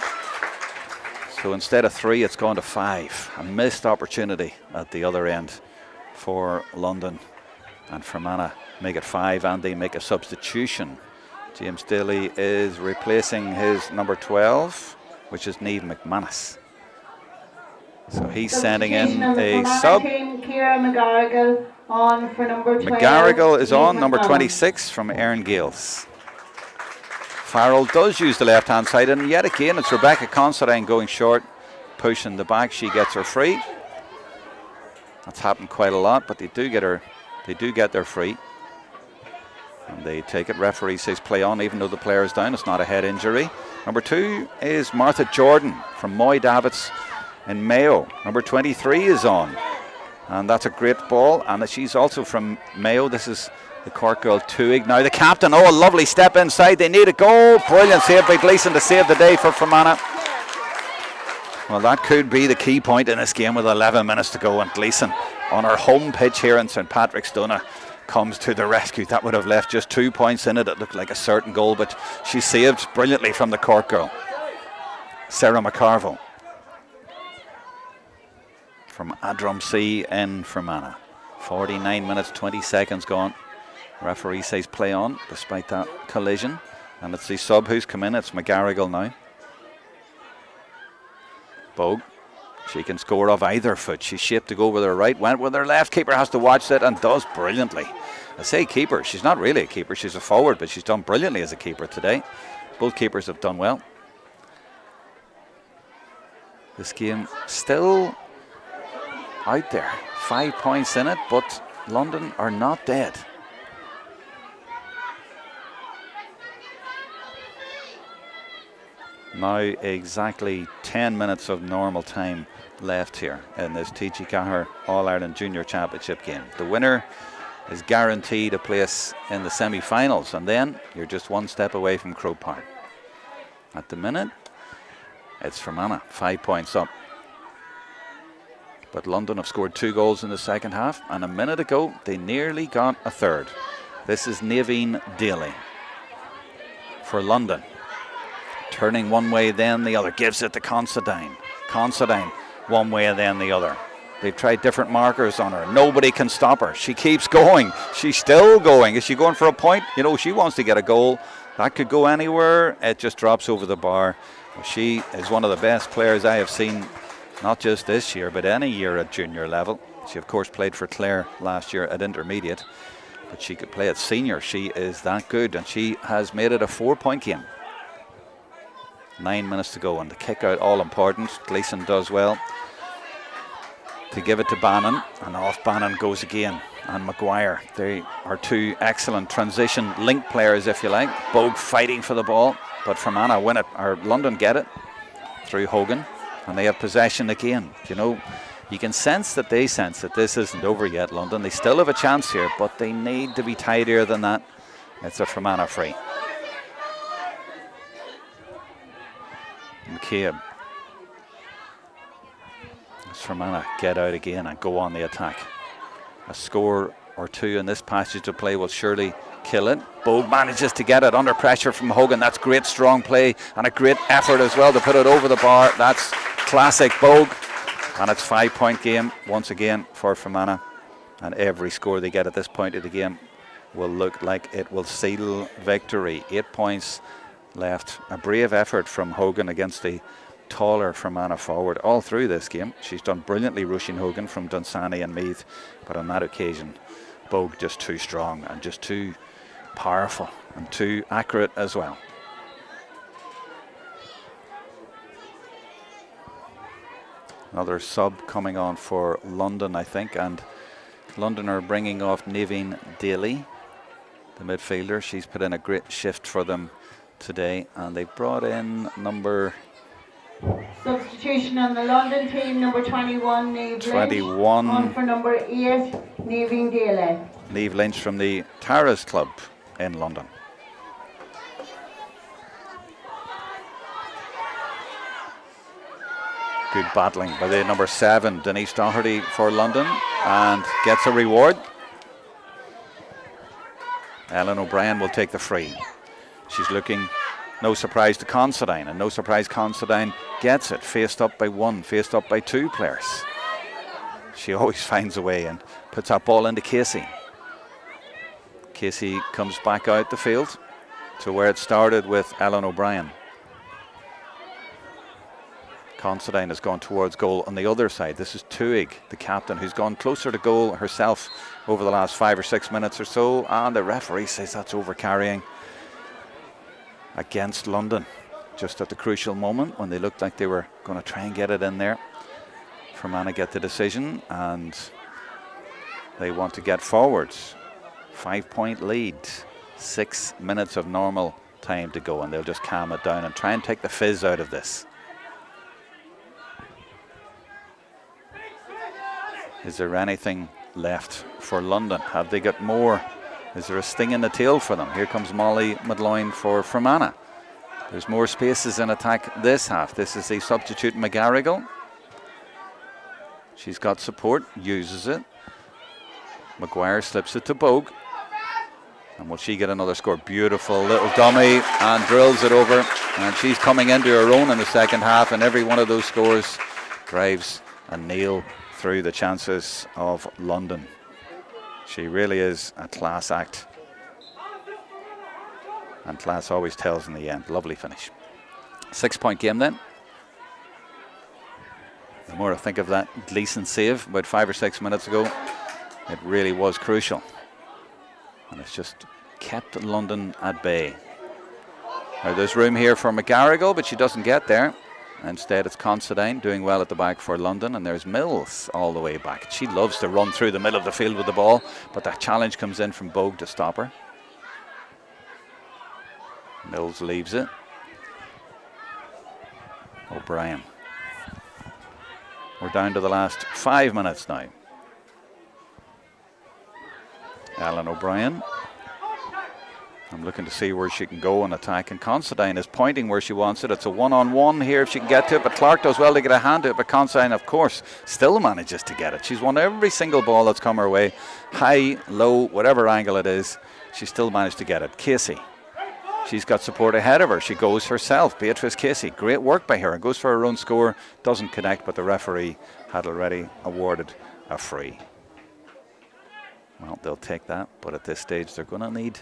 So instead of 3, it's gone to 5. A missed opportunity at the other end for London. And Fermanagh make it 5, and they make a substitution. James Daly is replacing his number 12, which is Niamh McManus. So he's sending in a sub. Ciara McGarrigle on for number 12. McGarrigle is on, number 26 from Erin Gales. Farrell does use the left-hand side, and yet again it's Rebecca Considine going short, pushing the back. She gets her free. That's happened quite a lot, but they do get their free. And they take it. Referee says play on, even though the player is down. It's not a head injury. Number 2 is Martha Jordan from Moy Davitts in Mayo. Number 23 is on. And that's a great ball. And she's also from Mayo. This is the Cork girl, Tuig. Now the captain. Oh, a lovely step inside. They need a goal. Brilliant save by Gleeson to save the day for Fermanagh. Well, that could be the key point in this game with 11 minutes to go. And Gleeson on her home pitch here in St Patrick's, Donagh, comes to the rescue. That would have left just 2 points in it. It looked like a certain goal, but she saved brilliantly from the Cork girl. Sarah McCarville from Adrumsea in Fermanagh. 49 minutes, 20 seconds gone. Referee says play on despite that collision. And it's the sub who's come in. It's McGarrigle now. Bogue. She can score off either foot. She's shaped to go with her right, went with her left. Keeper has to watch that and does brilliantly. I say keeper, she's not really a keeper, she's a forward, but she's done brilliantly as a keeper today. Both keepers have done well. This game still out there. 5 points in it, but London are not dead. Now exactly 10 minutes of normal time left here in this TG4 All-Ireland Junior Championship game. The winner is guaranteed a place in the semi-finals, and then you're just one step away from Croke Park. At the minute, it's Fermanagh, 5 points up. But London have scored 2 goals in the second half, and a minute ago they nearly got a third. This is Naveen Daly for London. Turning one way then the other, gives it to Considine. Considine one way and then the other. They've tried different markers on her. Nobody can stop her. She keeps going. She's still going. Is she going for a point? You know, she wants to get a goal. That could go anywhere. It just drops over the bar. She is one of the best players I have seen, not just this year, but any year at junior level. She, of course, played for Clare last year at intermediate, but she could play at senior. She is that good, and she has made it a 4-point game. 9 minutes to go, and the kick out all important. Gleeson does well to give it to Bannon, and off Bannon goes again. And McGuire, they are 2 excellent transition link players, if you like. Bogue fighting for the ball, but Fermanagh win it, or London get it through Hogan, and they have possession again. You know, you can sense that they sense that this isn't over yet, London. They still have a chance here, but they need to be tidier than that. It's a Fermanagh free. McCabe. As Fermanagh get out again and go on the attack. A score or 2 in this passage of play will surely kill it. Bogue manages to get it under pressure from Hogan. That's great strong play and a great effort as well to put it over the bar. That's classic Bogue. And it's 5-point game once again for Fermanagh. And every score they get at this point of the game will look like it will seal victory. 8 points left. A brave effort from Hogan against the taller Fermanagh forward all through this game. She's done brilliantly, Roisin Hogan from Dunsany and Meath, but on that occasion Bogue just too strong and just too powerful and too accurate as well. Another sub coming on for London, I think, and London are bringing off Naveen Daly, the midfielder. She's put in a great shift for them today, and they brought in number... Substitution on the London team, number 21, Niamh 21. Lynch. On for number 8, Naveen Daly. Niamh Lynch from the Tara's Club in London. Good battling by the number 7, Denise Doherty for London, and gets a reward. Ellen O'Brien will take the free. She's looking, no surprise to Considine, and no surprise Considine gets it. Faced up by 1, faced up by 2 players. She always finds a way and puts that ball into Casey. Casey comes back out the field to where it started with Ellen O'Brien. Considine has gone towards goal on the other side. This is Tuig, the captain, who's gone closer to goal herself over the last 5 or 6 minutes or so, and the referee says that's overcarrying against London just at the crucial moment when they looked like they were going to try and get it in there. Fermanagh get the decision, and they want to get forwards. 5-point lead, 6 minutes of normal time to go, and they'll just calm it down and try and take the fizz out of this. Is there anything left for London? Have they got more? Is there a sting in the tail for them? Here comes Molly Madloyne for Fermanagh. There's more spaces in attack this half. This is the substitute McGarrigle. She's got support, uses it. Maguire slips it to Bogue. And will she get another score? Beautiful little dummy, and drills it over. And she's coming into her own in the second half, and every one of those scores drives a nail through the chances of London. She really is a class act, and class always tells in the end. Lovely finish. 6-point game then. The more I think of that Gleeson save about 5 or 6 minutes ago, it really was crucial, and it's just kept London at bay. Now there's room here for McGarrigle, but she doesn't get there. Instead, it's Considine doing well at the back for London, and there's Mills all the way back. She loves to run through the middle of the field with the ball, but that challenge comes in from Bogue to stop her. Mills leaves it. O'Brien. We're down to the last 5 minutes now. Ellen O'Brien. I'm looking to see where she can go and attack, and Considine is pointing where she wants it. It's a one-on-one here if she can get to it, but Clark does well to get a hand to it, but Considine, of course, still manages to get it. She's won every single ball that's come her way, high, low, whatever angle it is, she still managed to get it. Casey, she's got support ahead of her. She goes herself, Beatrice Casey. Great work by her, and goes for her own score. Doesn't connect, but the referee had already awarded a free. Well, they'll take that, but at this stage they're going to need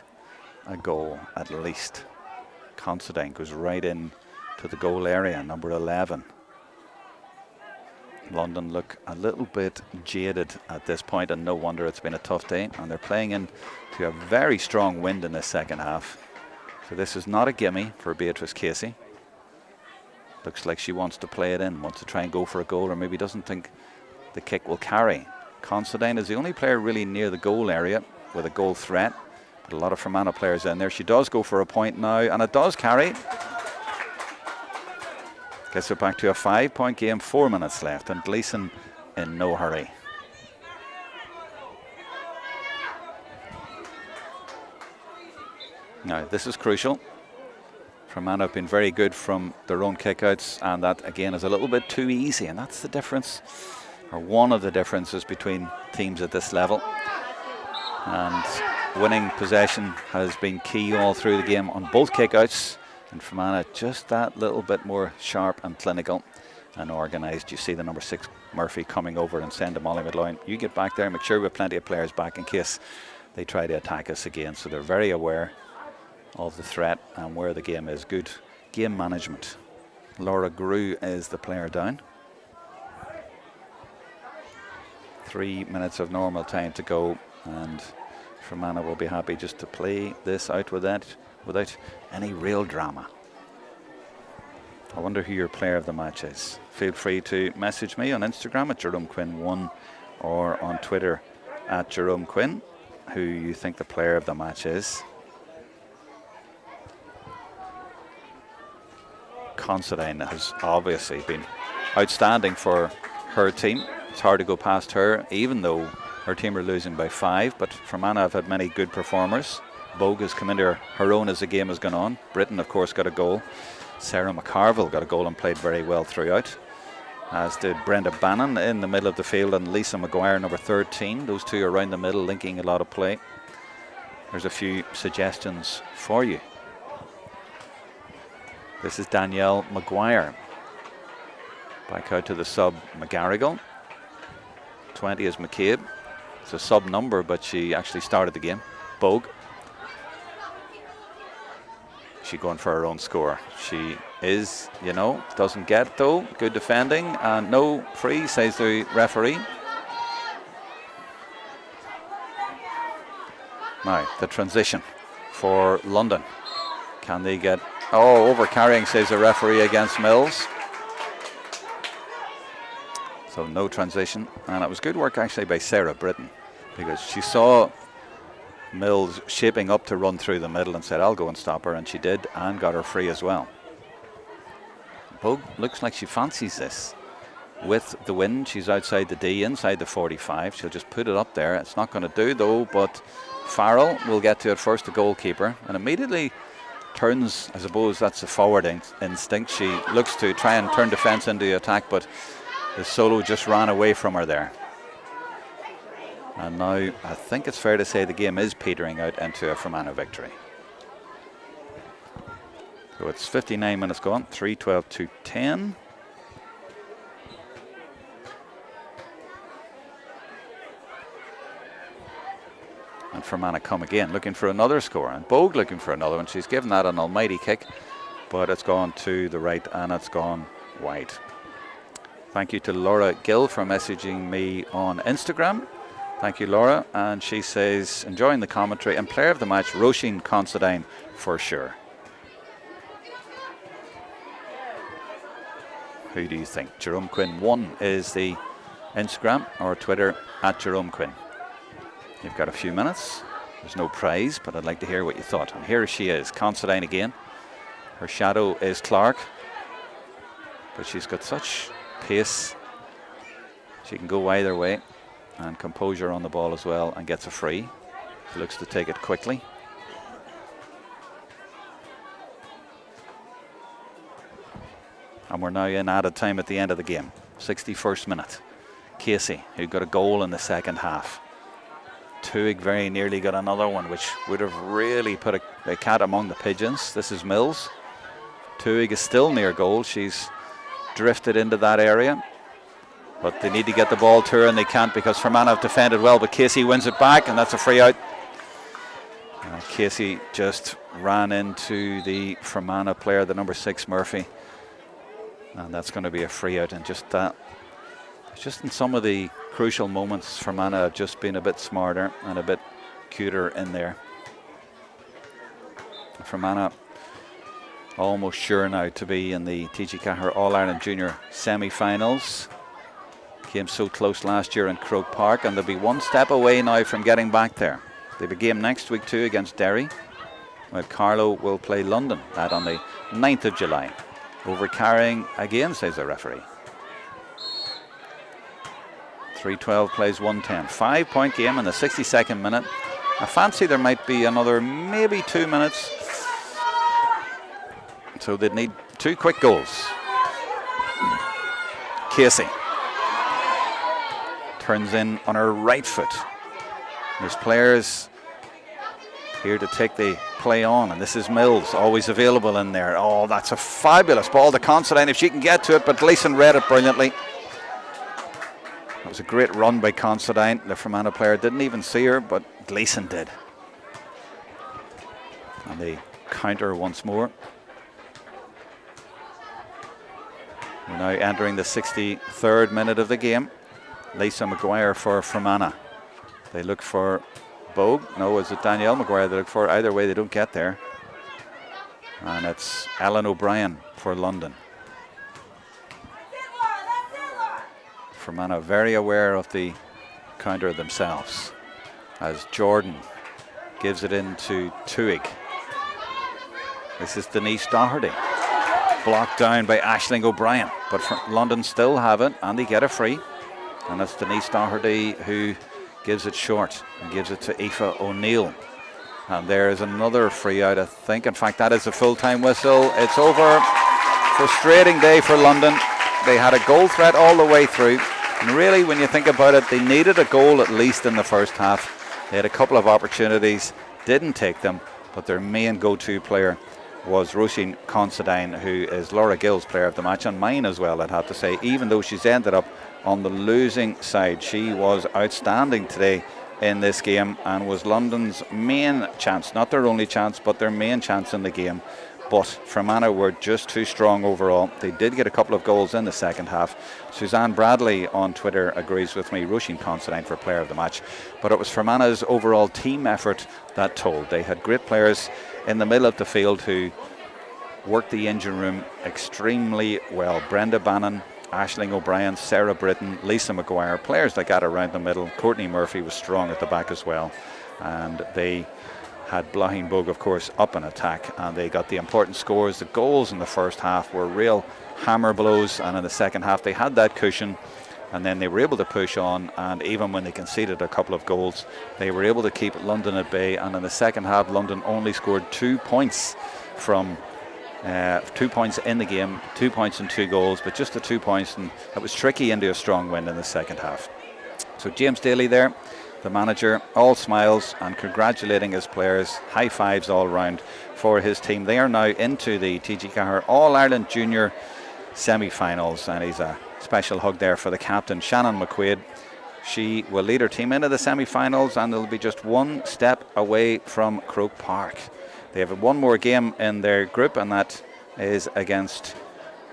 a goal at least. Considine goes right in to the goal area, number 11. London look a little bit jaded at this point, and no wonder. It's been a tough day, and they're playing into a very strong wind in this second half. So this is not a gimme for Beatrice Casey. Looks like she wants to play it in, wants to try and go for a goal, or maybe doesn't think the kick will carry. Considine is the only player really near the goal area with a goal threat. But a lot of Fermanagh players in there. She does go for a point now, and it does carry. Gets her back to a 5-point game, 4 minutes left, and Gleeson in no hurry. Now, this is crucial. Fermanagh have been very good from their own kickouts, and that again is a little bit too easy, and that's the difference, or one of the differences between teams at this level. And winning possession has been key all through the game on both kickouts, and Fermanagh just that little bit more sharp and clinical and organised. You see the number 6 Murphy coming over and send to Molly Madloyne. You get back there and make sure we have plenty of players back in case they try to attack us again. So they're very aware of the threat and where the game is. Good game management. Laura Grew is the player down. 3 minutes of normal time to go, and Fermanagh will be happy just to play this out without any real drama. I wonder who your player of the match is. Feel free to message me on Instagram at JeromeQuinn1 or on Twitter at JeromeQuinn who you think the player of the match is. Considine has obviously been outstanding for her team. It's hard to go past her, even though her team are losing by 5, but Fermanagh have had many good performers. Bogue has come into her own as the game has gone on. Britton, of course, got a goal. Sarah McCarville got a goal and played very well throughout. as did Brenda Bannon in the middle of the field and Lisa Maguire, number 13. Those two around the middle, linking a lot of play. There's a few suggestions for you. This is Danielle Maguire. Back out to the sub McGarrigle. 20 is McCabe. It's a sub number, but she actually started the game. Bogue. She going for her own score. She is, doesn't get though. Good defending and no free, says the referee. Now the transition for London. Can they get, over carrying, says the referee against Mills. So no transition, and it was good work actually by Sarah Britton, because she saw Mills shaping up to run through the middle and said, I'll go and stop her, and she did, and got her free as well. Bogue looks like she fancies this. With the wind, she's outside the D, inside the 45. She'll just put it up there. It's not going to do though, but Farrell will get to it first, the goalkeeper, and immediately turns, I suppose that's a forward instinct. She looks to try and turn defence into the attack, but the solo just ran away from her there. And now I think it's fair to say the game is petering out into a Fermanagh victory. So it's 59 minutes gone, 3:12 to 10. And Fermanagh come again, looking for another score. And Bogue looking for another one. She's given that an almighty kick, but it's gone to the right and it's gone wide. Thank you to Laura Gill for messaging me on Instagram. Thank you, Laura. And she says, enjoying the commentary, and player of the match, Roisin Considine, for sure. Who do you think? Jerome Quinn 1 is the Instagram, or Twitter at Jerome Quinn. You've got a few minutes. There's no prize, but I'd like to hear what you thought. And here she is, Considine again. Her shadow is Clark, but she's got such pace. She can go either way, and composure on the ball as well, and gets a free. She looks to take it quickly. And we're now in added time at the end of the game. 61st minute. Casey, who got a goal in the second half. Tuig very nearly got another one, which would have really put a cat among the pigeons. This is Mills. Tuig is still near goal. She's drifted into that area, but they need to get the ball to her, and they can't because Fermanagh have defended well, but Casey wins it back, and that's a free out. Casey just ran into the Fermanagh player, the number 6 Murphy, and that's going to be a free out. And just that, just in some of the crucial moments, Fermanagh have just been a bit smarter and a bit cuter in there. Fermanagh almost sure now to be in the TG4 All-Ireland Junior semi-finals. Came so close last year in Croke Park, and they'll be one step away now from getting back there. They have a game next week too against Derry, while Carlow will play London, that on the 9th of July. Over carrying again, says the referee. 3:12 plays 1:10. 5-point game in the 62nd minute. I fancy there might be another maybe 2 minutes. So they'd need 2 quick goals. Casey turns in on her right foot. There's players here to take the play on, and this is Mills, always available in there. Oh, that's a fabulous ball to Considine if she can get to it, but Gleeson read it brilliantly. That was a great run by Considine. The Fermanagh player didn't even see her, but Gleeson did. And they counter once more. We're now entering the 63rd minute of the game. Lisa Maguire for Fermanagh. They look for Bogue. No, is it Danielle Maguire they look for? Either way, they don't get there. And it's Ellen O'Brien for London. Fermanagh very aware of the counter themselves, as Jordan gives it into Tuig. This is Denise Doherty. Blocked down by Aisling O'Brien, but London still have it, and they get a free. And that's Denise Doherty who gives it short and gives it to Aoife O'Neill. And there is another free out, I think. In fact, that is a full-time whistle. It's over. Frustrating day for London. They had a goal threat all the way through. And really, when you think about it, they needed a goal at least in the first half. They had a couple of opportunities, didn't take them, but their main go-to player was Roisin Considine, who is Laura Gill's player of the match, and mine as well, I'd have to say. Even though she's ended up on the losing side, she was outstanding today in this game and was London's main chance, not their only chance, but their main chance in the game. But Fermanagh were just too strong overall. They did get a couple of goals in the second half. Suzanne Bradley on Twitter agrees with me, Roisin Considine for player of the match. But it was Fermanagh's overall team effort that told. They had great players in the middle of the field who worked the engine room extremely well. Brenda Bannon, Aisling O'Brien, Sarah Britton, Lisa McGuire, players that got around the middle. Courtney Murphy was strong at the back as well. And they had Blahin Bug, of course, up in attack, and they got the important scores. The goals in the first half were real hammer blows, and in the second half they had that cushion, and then they were able to push on, and even when they conceded a couple of goals, they were able to keep London at bay. And in the second half, London only scored 2 points from 2 points in the game, 2 points and 2 goals, but just the 2 points, and it was tricky into a strong win in the second half. So James Daly there, the manager, all smiles and congratulating his players, high fives all round for his team. They are now into the TG4 All-Ireland Junior semi-finals, and he's a special hug there for the captain, Shannon McQuaid. She will lead her team into the semi-finals, and they'll be just one step away from Croke Park. They have one more game in their group, and that is against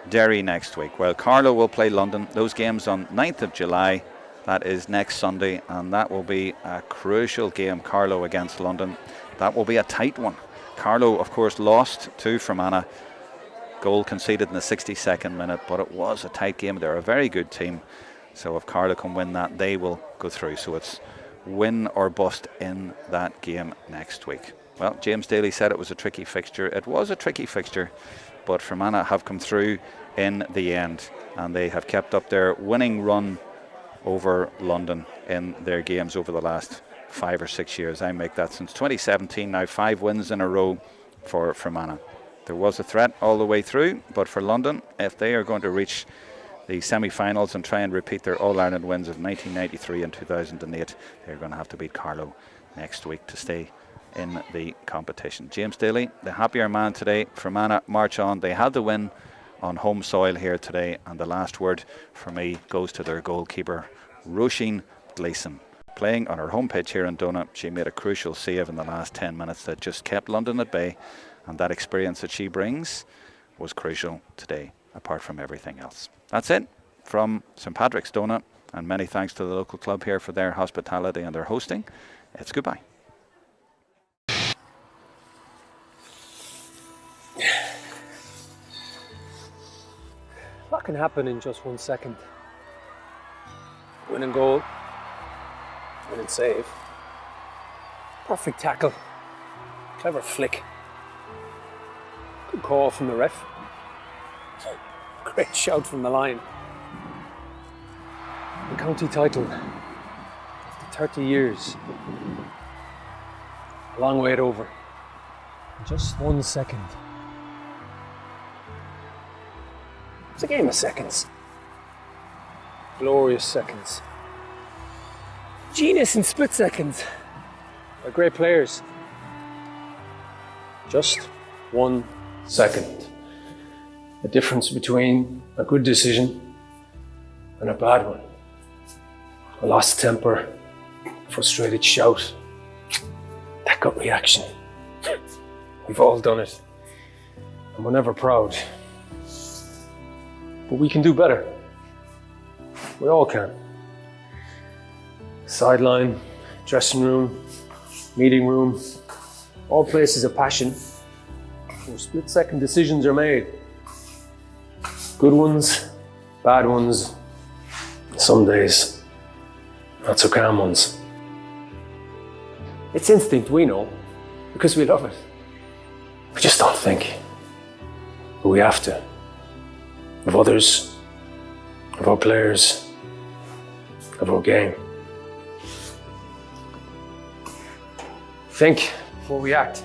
Derry next week. Well, Carlow will play London. Those games on 9th of July. That is next Sunday, and that will be a crucial game, Carlow against London. That will be a tight one. Carlow, of course, lost to Fermanagh. Goal conceded in the 62nd minute, but it was a tight game. They're a very good team. So if Carlow can win that, they will go through. So it's win or bust in that game next week. Well, James Daly said it was a tricky fixture. It was a tricky fixture, but Fermanagh have come through in the end, and they have kept up their winning run over London in their games over the last 5 or 6 years. I make that since 2017 now, 5 wins in a row for Fermanagh. There was a threat all the way through, but for London, if they are going to reach the semi-finals and try and repeat their All-Ireland wins of 1993 and 2008, they're going to have to beat Carlow next week to stay in the competition. James Daly, the happier man today. Fermanagh march on. They had the win on home soil here today, and the last word for me goes to their goalkeeper, Roisin Gleeson. Playing on her home pitch here in Donagh, she made a crucial save in the last 10 minutes that just kept London at bay, and that experience that she brings was crucial today, apart from everything else. That's it from St Patrick's Donagh, and many thanks to the local club here for their hospitality and their hosting. It's goodbye. What can happen in just 1 second? Winning goal, winning save, perfect tackle, clever flick, good call from the ref, great shout from the line. The county title, after 30 years, a long wait over, in just 1 second. It's a game of seconds. Glorious seconds. Genius in split seconds. They're great players. Just 1 second. The difference between a good decision and a bad one. A lost temper, frustrated shout, that gut reaction. We've all done it, and we're never proud. But we can do better. We all can. Sideline, dressing room, meeting room, all places of passion where split-second decisions are made. Good ones, bad ones, some days not so calm ones. It's instinct, we know, because we love it. We just don't think. But we have to. Of others, of our players, of our game. Think before we act.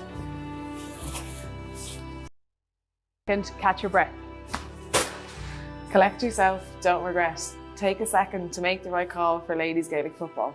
And catch your breath. Collect yourself, don't regret. Take a second to make the right call for ladies Gaelic football.